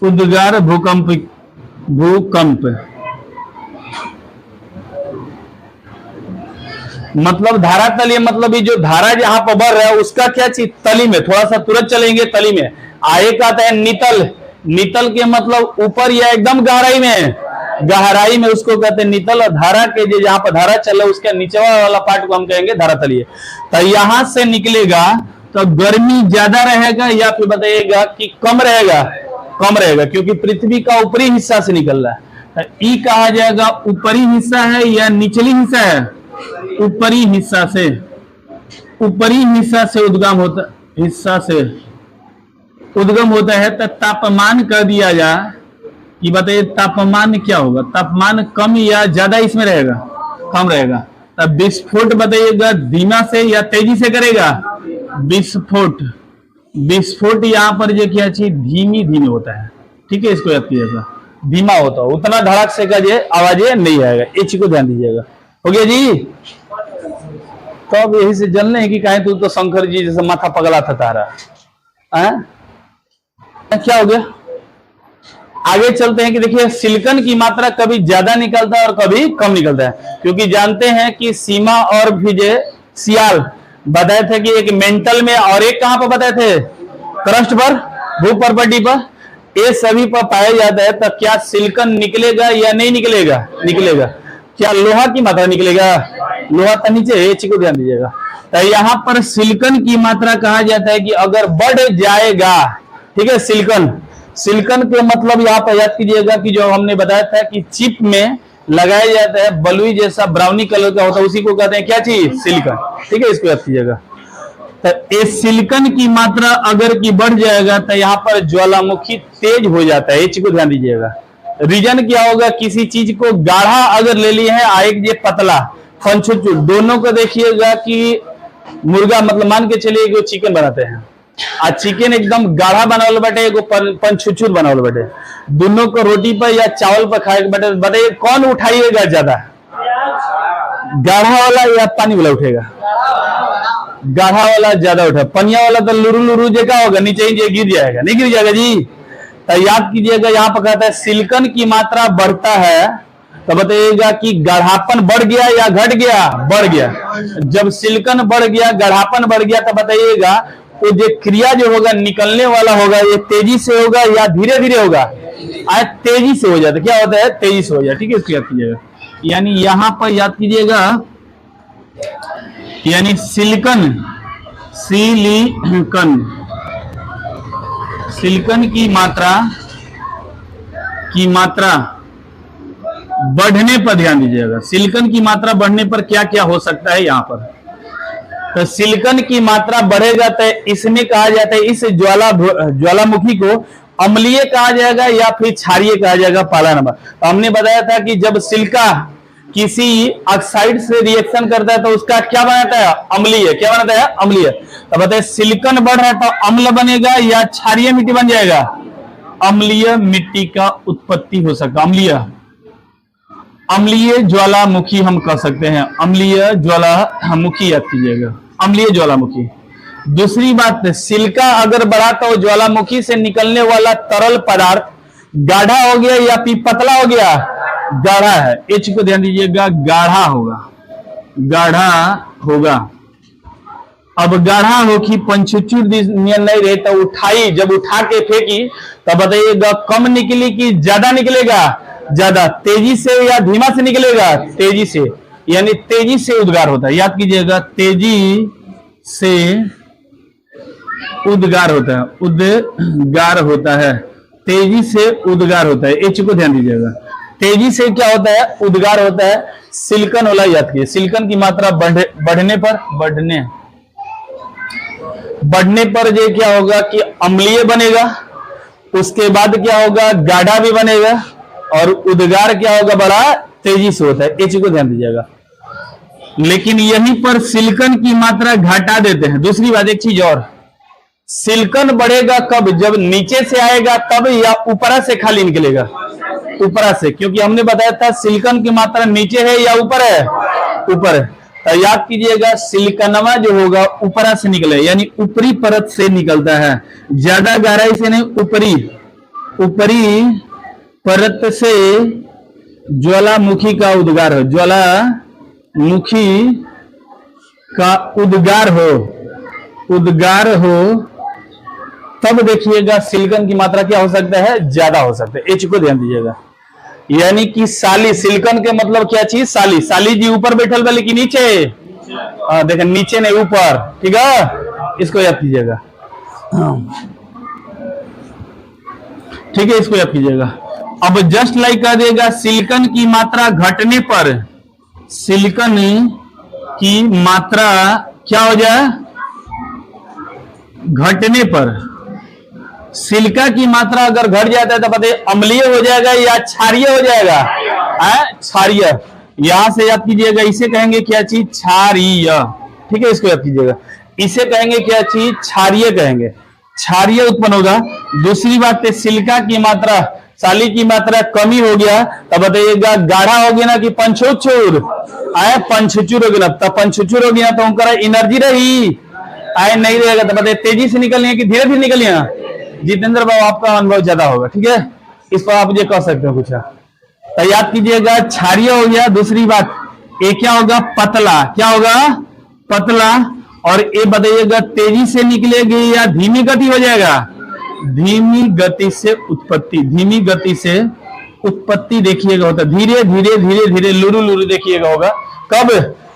[SPEAKER 1] उद्गार भूकंप मतलब धारातलीय मतलब ये जो धारा जहां पर बढ़ रहा है उसका क्या चीज, तली में, थोड़ा सा तुरंत चलेंगे तली में। आगे का आता है नितल, नितल के मतलब ऊपर या एकदम गहराई में उसको कहते हैं नितल। और धारा के जो जहां पर धारा चल रहा है उसके नीचे वाला पार्ट को हम कहेंगे धारातलीय। तो यहां से निकलेगा तो गर्मी ज्यादा रहेगा या फिर बताइएगा कि कम रहेगा, कम रहेगा, क्योंकि पृथ्वी का ऊपरी हिस्सा से निकल रहा है। तो ई कहा जाएगा ऊपरी हिस्सा है या निचली हिस्सा है, ऊपरी हिस्सा से, ऊपरी हिस्सा से उद्गम होता, हिस्सा से उद्गम होता है। तो तापमान कर दिया जाए कि बताइए तापमान क्या होगा, तापमान कम या ज्यादा इसमें रहेगा, कम रहेगा। तब विस्फोट बताइएगा धीमा से या तेजी से करेगा, विस्फोट, विस्फोट यहाँ पर जो क्या चीज धीमी धीमी होता है, ठीक है, इसको याद कीजिएगा, धीमा होता है, उतना धड़क से का जो आवाज नहीं आएगा, ये चीज को ध्यान दीजिएगा। हो गया जी। तो अब यही से जलने की कहें तो शंकर जी जैसे माथा पगला था तारा, क्या हो गया। आगे चलते हैं कि देखिए सिलिकॉन की मात्रा कभी ज्यादा निकलता है और कभी कम निकलता है, क्योंकि जानते हैं कि सीमा और विजय सियाल बताए थे कि एक मेंटल में और एक कहां पर बताए थे, क्रस्ट पर, भूपर्पटी पर, ये सभी पर पाया जाता है। तो क्या सिलिकॉन निकलेगा या नहीं निकलेगा, निकलेगा। क्या लोहा की मात्रा निकलेगा, लोहा तो नीचे है, चीज को ध्यान दीजिएगा। तो यहाँ पर सिलिकॉन की मात्रा कहा जाता है कि अगर बढ़ जाएगा, ठीक है, सिलिकॉन, सिलिकॉन के मतलब यहाँ पर याद कीजिएगा कि जो हमने बताया था कि चिप में लगाया जाता है बलुई जैसा ब्राउनी कलर का होता है, उसी को कहते हैं क्या चीज, सिलिकॉन, ठीक है, इसको याद कीजिएगा। तो ये सिलिकॉन की मात्रा अगर की बढ़ जाएगा तो यहाँ पर ज्वालामुखी तेज हो जाता है, ये चीज को ध्यान दीजिएगा। रीजन क्या होगा, किसी चीज को गाढ़ा अगर ले लिए है, एक ये पतला पंचुचुर, दोनों को देखिएगा कि मुर्गा मतलब मान के चलिए जो चिकन बनाते हैं, आज चिकन एकदम गाढ़ा बनावल बैठे, एगो पंचुचुर बनावल बैठे, दोनों को रोटी पर या चावल पर खाए बैठे, बताइए कौन उठाइएगा ज्यादा, गाढ़ा वाला या पानी वाला उठेगा, गाढ़ा वाला ज्यादा उठा, पनिया वाला तो लुरु लुरु जैसा होगा, नीचे ही गिर जाएगा, नहीं गिर जाएगा जी। तो याद कीजिएगा यहाँ पर कहता है सिलिकॉन की मात्रा बढ़ता है तो बताइएगा कि गाढ़ापन बढ़ गया या घट गया, बढ़ गया। जब सिलिकॉन बढ़ गया, गाढ़ापन बढ़ गया, तो बताइएगा तो जो क्रिया जो होगा निकलने वाला होगा, ये तेजी से होगा या धीरे धीरे होगा, आज तेजी से हो जाता है, क्या होता है, तेजी से हो जाता है, ठीक है, इसको याद कीजिएगा। यानी यहां पर याद कीजिएगा, यानी सिलिकॉन, सिलिकॉन की मात्रा बढ़ने पर ध्यान दीजिएगा। सिलिकॉन की मात्रा बढ़ने पर क्या क्या हो सकता है यहाँ पर, तो सिलिकॉन की मात्रा बढ़ेगा तो इसमें कहा जाता है, इस ज्वालामुखी को अम्लीय कहा जाएगा या फिर क्षारीय कहा जाएगा, पहला नंबर। तो हमने बताया था कि जब सिलिका किसी ऑक्साइड से रिएक्शन करता है तो उसका क्या बनाता है, अम्लीय, क्या बनाता है, अम्लीय। तो बताइए सिलिकॉन बढ़ रहा है तो अम्ल बनेगा या क्षारीय मिट्टी बन जाएगा, अम्लीय मिट्टी का उत्पत्ति हो सकता है, अम्लीय ज्वालामुखी हम कह सकते हैं, अम्लीय ज्वालामुखी याद कीजिएगा, अम्लीय ज्वालामुखी। दूसरी बात, सिलिका अगर बढ़ा तो ज्वालामुखी से निकलने वाला तरल पदार्थ गाढ़ा हो गया या फिर पतला हो गया, गाढ़ा है, ये चीज को ध्यान दीजिएगा, गाढ़ा होगा, गाढ़ा होगा। अब गाढ़ा हो कि पंचुचुर नहीं रहे तो उठाई, जब उठा के फेंकी तो बताइएगा कम निकली कि ज्यादा निकलेगा, ज्यादा, तेजी से या धीमा से निकलेगा, तेजी से। यानी तेजी से उद्गार होता है। याद कीजिएगा, तेजी से उद्गार होता है, उद्गार होता है, तेजी से उद्गार होता है। इस चीज को ध्यान दीजिएगा, तेजी से क्या होता है, उद्गार होता है। सिलिकन वाला याद कीजिए, सिलिकन की मात्रा बढ़ने पर जो क्या होगा कि अम्लीय बनेगा, उसके बाद क्या होगा, गाढ़ा भी बनेगा, और उद्गार क्या होगा, बड़ा तेजी से होता है। इस चीज को ध्यान दीजिएगा। लेकिन यहीं पर सिलिकन की मात्रा घटा देते हैं। दूसरी बात, एक चीज और, सिलिकन बढ़ेगा कब, जब नीचे से आएगा तब, या ऊपरा से खाली निकलेगा, ऊपरा से, क्योंकि हमने बताया था सिलिकन की मात्रा नीचे है या ऊपर है, ऊपर है। तो याद कीजिएगा, सिलिकनवा जो होगा ऊपरा से निकले, यानी ऊपरी परत से निकलता है, ज्यादा गहराई से नहीं, ऊपरी परत से ज्वालामुखी का उद्गार हो, ज्वालामुखी का उद्गार हो, तब देखिएगा सिलिकन की मात्रा क्या हो सकता है, ज्यादा हो सकता है। इस चीज को ध्यान दीजिएगा। यानी कि साली, सिलिकन के मतलब क्या चीज, साली जी ऊपर बैठल बा लेकिन नीचे, देखें नीचे नहीं ऊपर, ठीक है, इसको याद कीजिएगा। ठीक है, इसको याद कीजिएगा। अब जस्ट लाइक कर देगा, सिलिकन की मात्रा घटने पर, सिलिकन की मात्रा क्या हो जाए, घटने पर, सिलिका की मात्रा अगर घट जाता है तो पता है अम्लीय हो जाएगा या क्षारीय हो जाएगा, क्षारीय। यहां से याद कीजिएगा, इसे कहेंगे क्या चीज, क्षारीय। ठीक है, इसको याद कीजिएगा, इसे कहेंगे क्या चीज, क्षारीय कहेंगे, क्षारीय उत्पन्न होगा। दूसरी बात है, सिलिका की मात्रा, साली की मात्रा कमी हो गया तब बताइएगा गाढ़ा हो गया ना कि पंचुचूर, पंचुचूर हो गया, तब पंचुचूर हो गया तो उनका एनर्जी रही, नहीं रहेगा तो बताइए तेजी से निकलनी कि धीरे धीरे निकलिए। जितेंद्र बाबू आपका अनुभव ज्यादा होगा, ठीक है, इस पर आप ये कह सकते हो कुछ। तो याद कीजिएगा, क्षारीय हो गया। दूसरी बात, ये क्या होगा, पतला, क्या होगा, पतला। और ये बताइएगा तेजी से निकलेगी या धीमी गति हो जाएगा, धीमी गति से उत्पत्ति, धीमी गति से उत्पत्ति देखिएगा होता, धीरे धीरे धीरे धीरे लुरु लुरु देखिएगा होगा। कब,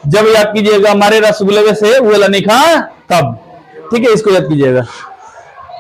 [SPEAKER 1] जब याद कीजिएगा हमारे रसगुल्ले से वो निखा तब, ठीक है, इसको याद कीजिएगा।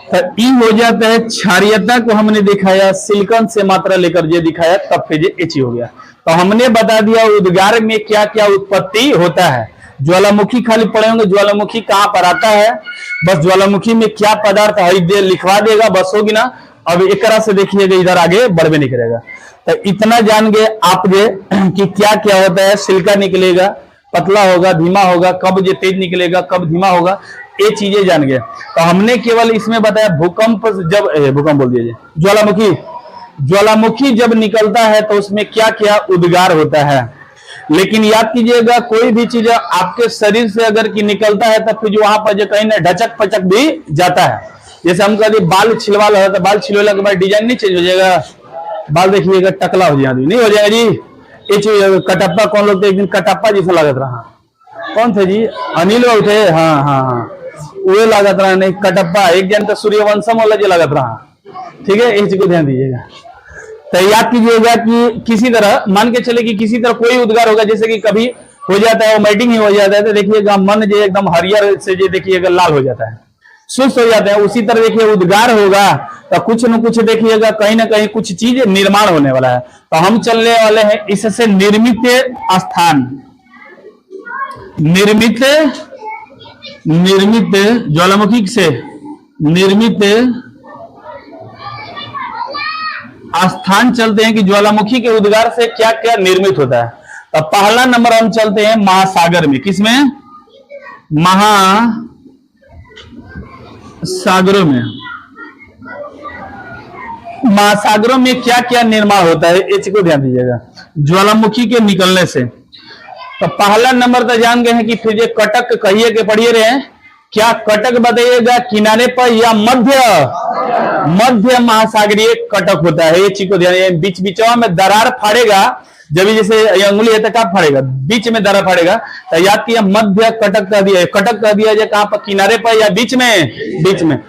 [SPEAKER 1] तो ई हो जाता है क्षारीयता को हमने दिखाया, सिलिकन से मात्रा लेकर ये दिखाया, तब फिर ये एची हो गया। तो हमने बता दिया उद्गार में क्या क्या उत्पत्ति होता है। ज्वालामुखी खाली पढ़े होंगे, ज्वालामुखी कहां पर आता है, बस ज्वालामुखी में क्या पदार्थ है लिखवा देगा, बस होगी ना। अब एक तरह से देखिएगा, इधर आगे बढ़वे नहीं करेगा। तो इतना जान गए आप ये कि क्या क्या होता है, सिलिका निकलेगा, पतला होगा, धीमा होगा, कब ये तेज निकलेगा, कब धीमा होगा, ये चीजें जान गए। तो हमने केवल इसमें बताया भूकंप, जब भूकंप बोल दीजिए, ज्वालामुखी जब निकलता है तो उसमें क्या क्या उद्गार होता है। लेकिन याद कीजिएगा, कोई भी चीज आपके शरीर से अगर की निकलता है तब फिर वहां पर जो कहीं ना ढचक पचक भी जाता है। जैसे हम कहते बाल छिलवा लो, तो बाल छिलवाने के बाद डिजाइन नहीं चेंज हो जाएगा, बाल देखिएगा टकला हो जाएगा, नहीं हो जाएगा जी। ये चीज कटप्पा, कौन लोग एक दिन कटप्पा जैसा लागत रहा, कौन थे जी, अनिल बाबू थे, हाँ हाँ हाँ, वो लागत रहा, नहीं कटप्पा, एक जन तो सूर्यवंशम वाला जो लागत रहा, ठीक है, इस चीज को ध्यान दीजिएगा। तो याद कीजिएगा कि किसी तरह मान के चले कि किसी तरह कोई उद्गार होगा, जैसे कि कभी हो जाता है वोमिटिंग ही हो जाता है, तो देखिएगा मन जो एकदम हरियर से जो देखिएगा लाल हो जाता है, सुस्त हो जाता है। उसी तरह देखिए उद्गार होगा तो कुछ न कुछ देखिएगा कहीं ना कहीं कुछ चीज निर्माण होने वाला है। तो हम चलने वाले हैं इससे निर्मित स्थान, निर्मित ज्वालामुखी से निर्मित स्थान चलते हैं कि ज्वालामुखी के उद्गार से क्या क्या निर्मित होता है। तो पहला नंबर हम चलते हैं महासागर में, किसमें, महासागरों में। महासागरों में क्या क्या निर्माण होता है, इस को ध्यान दीजिएगा, ज्वालामुखी के निकलने से। तो पहला नंबर तो जान गए हैं कि फिर ये कटक कहिए के पढ़िए रहे हैं, क्या कटक बताइएगा, किनारे पर या मध्य महासागरीय कटक होता है। ये चीज को ध्यान, बीच बीचवा में दरार फाड़ेगा, जब जैसे अंगुली है तो क्या फाड़ेगा, बीच में दरार फाड़ेगा। तो याद किया मध्य कटक कह दिया, कटक कह दिया जाए कहां पर, किनारे पर या बीच में।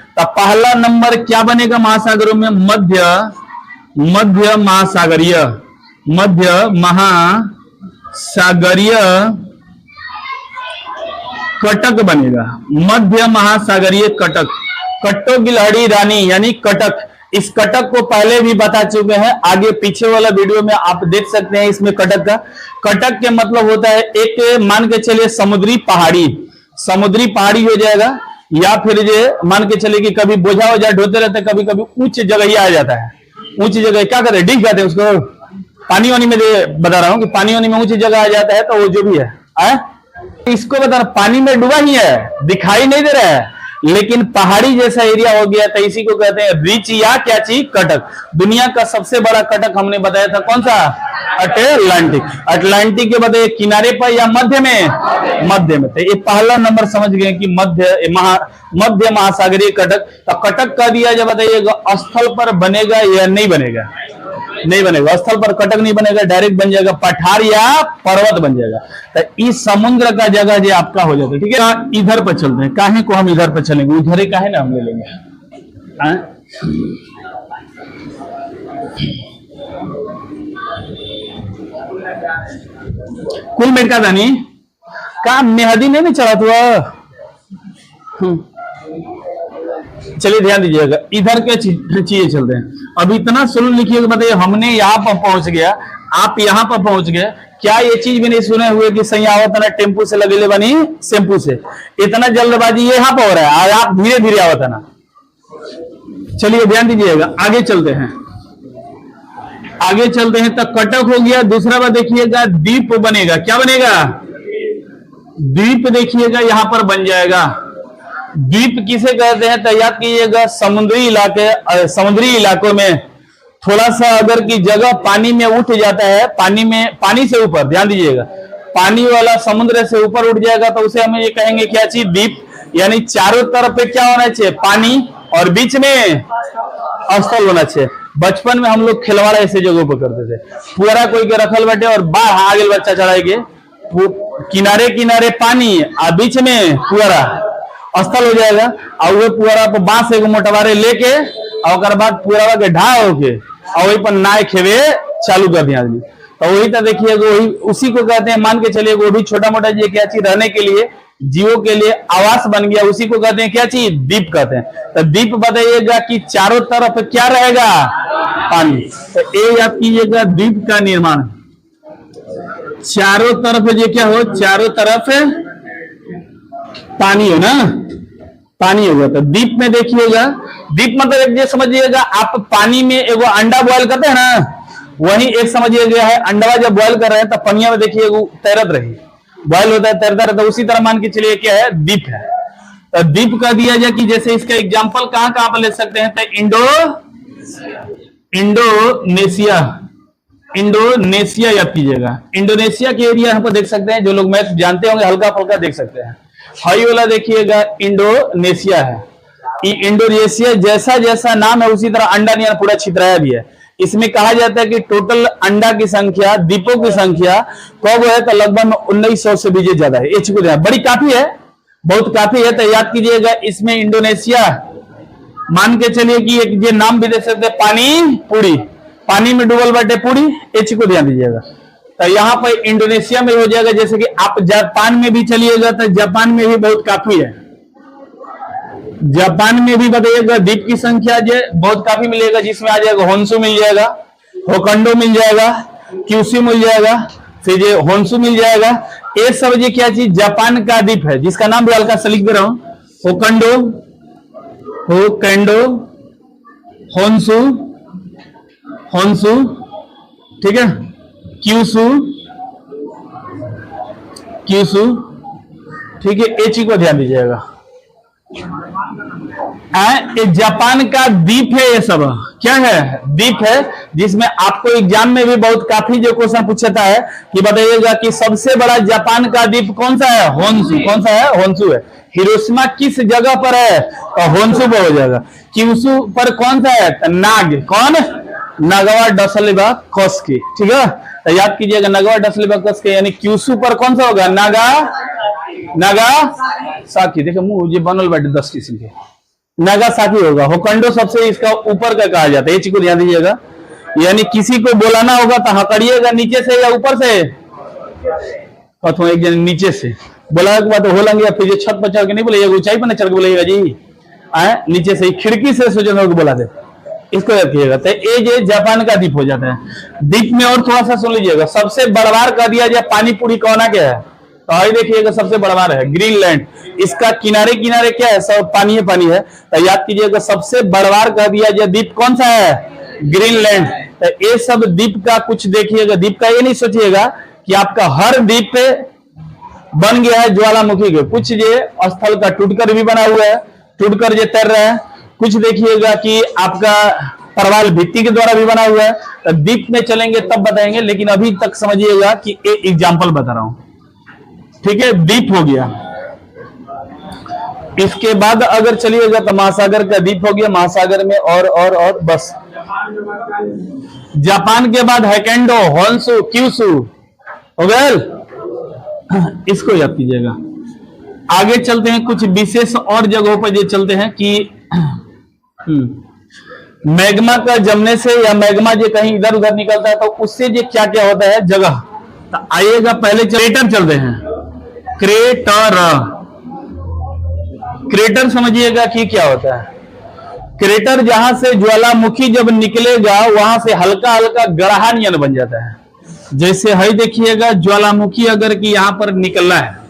[SPEAKER 1] तो पहला नंबर क्या बनेगा महासागरों में, मध्य महासागरीय, मध्य सागरीय कटक बनेगा, मध्य महासागरीय कटक। कट्टो गिलहरी रानी यानी कटक। इस कटक को पहले भी बता चुके हैं, आगे पीछे वाला वीडियो में आप देख सकते हैं। इसमें कटक का, कटक के मतलब होता है एक, मान के चलिए समुद्री पहाड़ी, समुद्री पहाड़ी हो जाएगा, या फिर ये मान के चलिए कि कभी बोझा वोझा ढोते रहते, कभी कभी उच्च जगह ही आ जाता है। ऊंची जगह क्या कहते हैं, डिग कहते हैं उसको। पानी वानी में बता रहा हूँ कि पानी वानी में ऊंची जगह आ जाता है, तो वो जो भी है इसको बता रहा, पानी में डूबा ही है, दिखाई नहीं दे रहा है, लेकिन पहाड़ी जैसा एरिया हो गया, तो इसी को कहते हैं रिच या क्या चीज, कटक। दुनिया का सबसे बड़ा कटक हमने बताया था कौन सा, अटलांटिक। अटलांटिक के बताइए किनारे पर या मध्य में, मध्य में। तो ये पहला नंबर समझ गए कि मध्य महासागरीय कटक। तो कटक कह दिया जब बताइएगा स्थल पर बनेगा या नहीं बनेगा, नहीं बनेगा, स्थल पर कटक नहीं बनेगा, डायरेक्ट बन जाएगा पठार या पर्वत बन जाएगा। तो इस समुद्र का जगह जो आपका हो जाता है, ठीक है। इधर पर चलते हैं, काहे को हम इधर पर चलेंगे, उधर ही काहे ना हम ले लेंगे। कुल मेटका दानी का मेहदी नहीं चढ़ा हुआ। चलिए ध्यान दीजिएगा, इधर के चीजें चलते हैं। अब इतना सुन लिखिएगा, बताइए हमने यहाँ पर पहुंच गया, आप यहाँ पर पहुंच गए, क्या ये चीज भी नहीं सुने हुए कि सही आवत ना टेम्पू से लगेले बनी शैम्पू से। इतना जल्दबाजी यहाँ पर हो रहा है, आप धीरे धीरे आवत ना। चलिए ध्यान दीजिएगा, आगे चलते हैं, आगे चलते हैं। तो कटक हो गया। दूसरा बात देखिएगा, द्वीप बनेगा। क्या बनेगा, द्वीप देखिएगा यहां पर बन जाएगा। द्वीप किसे कहते हैं, तो याद कीजिएगा समुद्री इलाके, समुद्री इलाकों में थोड़ा सा अगर की जगह पानी में उठ जाता है, पानी में, पानी से ऊपर, ध्यान दीजिएगा, पानी वाला समुद्र से ऊपर उठ जाएगा तो उसे हम ये कहेंगे क्या चीज, द्वीप। यानी चारों तरफ पे क्या होना चाहिए, पानी, और बीच में स्थल होना चाहिए। बचपन में हम लोग खिलवाड़ा ऐसे जगहों पर करते थे, पुअरा कोई के रखल बैठे और बाहर आगे बच्चा चढ़ाएंगे, किनारे किनारे पानी और बीच में पुअरा, स्थल हो जाएगा। और वो पुअरा पर बांस एगो मोटवारे लेके और बाद पुअरा के ढा होके और वही पर नाय खेवे चालू कर दिया आदमी। तो वही तो देखिए, वही उसी को कहते हैं, मान के चलिए वो भी छोटा मोटा ये क्या चीज रहने के लिए, जीवों के लिए आवास बन गया, उसी को कहते हैं क्या चीज, द्वीप कहते हैं। तो द्वीप बताइएगा कि चारों तरफ क्या रहेगा, पानी। तो ये याद कीजिएगा, द्वीप का निर्माण चारों तरफ ये क्या हो, चारों तरफ पानी हो ना, पानी होगा। तो द्वीप में देखिएगा, द्वीप मतलब एक ये समझिएगा, आप पानी में एगो अंडा बॉयल करते हैं ना, वही एक समझिएगा है, अंडा जब बॉयल कर रहे हैं तो पनिया में देखिए तैरत रही, बॉयल होता है, तैरता रहता है, उसी तरह मान के चलिए क्या है, द्वीप है। तो द्वीप का दिया जाए कि जैसे इसका एग्जांपल कहां कहां पर ले सकते हैं, तो इंडोनेशिया, इंडोनेशिया याद कीजिएगा, इंडोनेशिया के एरिया यहाँ पर देख सकते हैं, जो लोग मैथ जानते होंगे हल्का फुल्का देख सकते हैं। हाई वाला देखिएगा इंडोनेशिया है, इंडोनेशिया जैसा जैसा नाम है उसी तरह अंडा नहीं पूरा छितराया भी है। इसमें कहा जाता है कि टोटल अंडा की संख्या, द्वीपों की संख्या कब है, तो लगभग 1900 से भी ज्यादा है। एच को बड़ी काफी है, बहुत काफी है। तो याद कीजिएगा, इसमें इंडोनेशिया मान के चलिए कि एक ये नाम भी दे सकते, पानी पूरी, पानी में डूबल बैठे पूरी, एच को ध्यान दीजिएगा। तो यहाँ पर इंडोनेशिया में हो जाएगा। जैसे कि आप जापान में भी चलिएगा तो जापान में भी बहुत काफी है, जापान में भी बताइएगा द्वीप की संख्या जो बहुत काफी मिलेगा, जिसमें आ जाएगा होन्शु मिल जाएगा, होकांडो मिल जाएगा, क्यूशू मिल जाएगा, फिर ये होन्शु मिल जाएगा। ये सब ये क्या चीज, जापान का द्वीप है, जिसका नाम भी हल्का सा लिख दे रहा हूं, होकांडो, होकांडो, होन्शु, होन्शु, ठीक है, क्यूशू, क्यूशू, ठीक है। एची को ध्यान दीजिएगा, जापान का द्वीप है। ये सब क्या है, द्वीप है, जिसमें आपको एग्जाम में भी बहुत काफी जो क्वेश्चन पूछता है कि बताइएगा कि सबसे बड़ा जापान का द्वीप कौन सा है, होन्शु। कौन सा है, होन्शु है। हिरोशिमा किस जगह पर है, तो होन्शु पर हो जाएगा। क्यूशू पर कौन सा है, नाग, कौन, नागावा डसलिबा कोस्की, ठीक है। तो याद कीजिएगा नागावा डसलिबा कोस्की, यानी क्यूशू पर कौन सा होगा, नागासाकी। देखो मुंह ये बनल बैठे 10 किस्म के, नागासाकी होगा। होकांडो सबसे इसका ऊपर का कहा जाता है, ये चीज को ध्यान दीजिएगा। यानी किसी को बोलाना होगा तो हकड़िएगा नीचे से या ऊपर से, अथवा एक जन नीचे से बोला के बाद हो लेंगे, फिर जो छत पर चढ़ के नहीं बोलेगा, ऊंचाई पर नहीं चढ़ के बोलेगा जी आए नीचे से ही खिड़की से सोचना होगा बोला दे, इसको याद कीजिएगा। तो ये जापान का द्वीप हो जाता है। द्वीप में और थोड़ा सा सुन लीजिएगा, सबसे बड़वार कह दिया जाए पानी पूरी कौना क्या है, तो आई देखिएगा सबसे बड़वार है ग्रीनलैंड। इसका किनारे किनारे क्या है, सब पानी है। तो याद कीजिएगा सबसे बड़वार कह दिया जाए द्वीप कौन सा है, ग्रीनलैंड। तो ये सब द्वीप का कुछ देखिएगा, द्वीप का ये नहीं सोचिएगा कि आपका हर द्वीप पे बन गया है ज्वालामुखी के, कुछ ये स्थल का टूटकर भी बना हुआ है, टूटकर जो तैर रहा है। कुछ देखिएगा कि आपका परवाल भित्ति के द्वारा भी बना हुआ है। तो द्वीप में चलेंगे तब बताएंगे, लेकिन अभी तक समझिएगा कि एक एग्जाम्पल बता रहा हूं, ठीक है। द्वीप हो गया, इसके बाद अगर चलिएगा तो महासागर का द्वीप हो गया, महासागर में और बस। जापान के बाद हैकेंडो, होन्सु, क्यूसु हो गया, इसको याद कीजिएगा। आगे चलते हैं कुछ विशेष और जगहों पर, ये चलते हैं कि मैग्मा का जमने से या मैग्मा जो कहीं इधर उधर निकलता है तो उससे ये क्या क्या होता है जगह। तो आइएगा पहले क्रेटर चलते हैं। क्रेटर समझिएगा कि क्या होता है। क्रेटर जहां से ज्वालामुखी जब निकलेगा वहां से हल्का हल्का गड़हा नियन बन जाता है। जैसे है देखिएगा ज्वालामुखी अगर कि यहां पर निकलना है,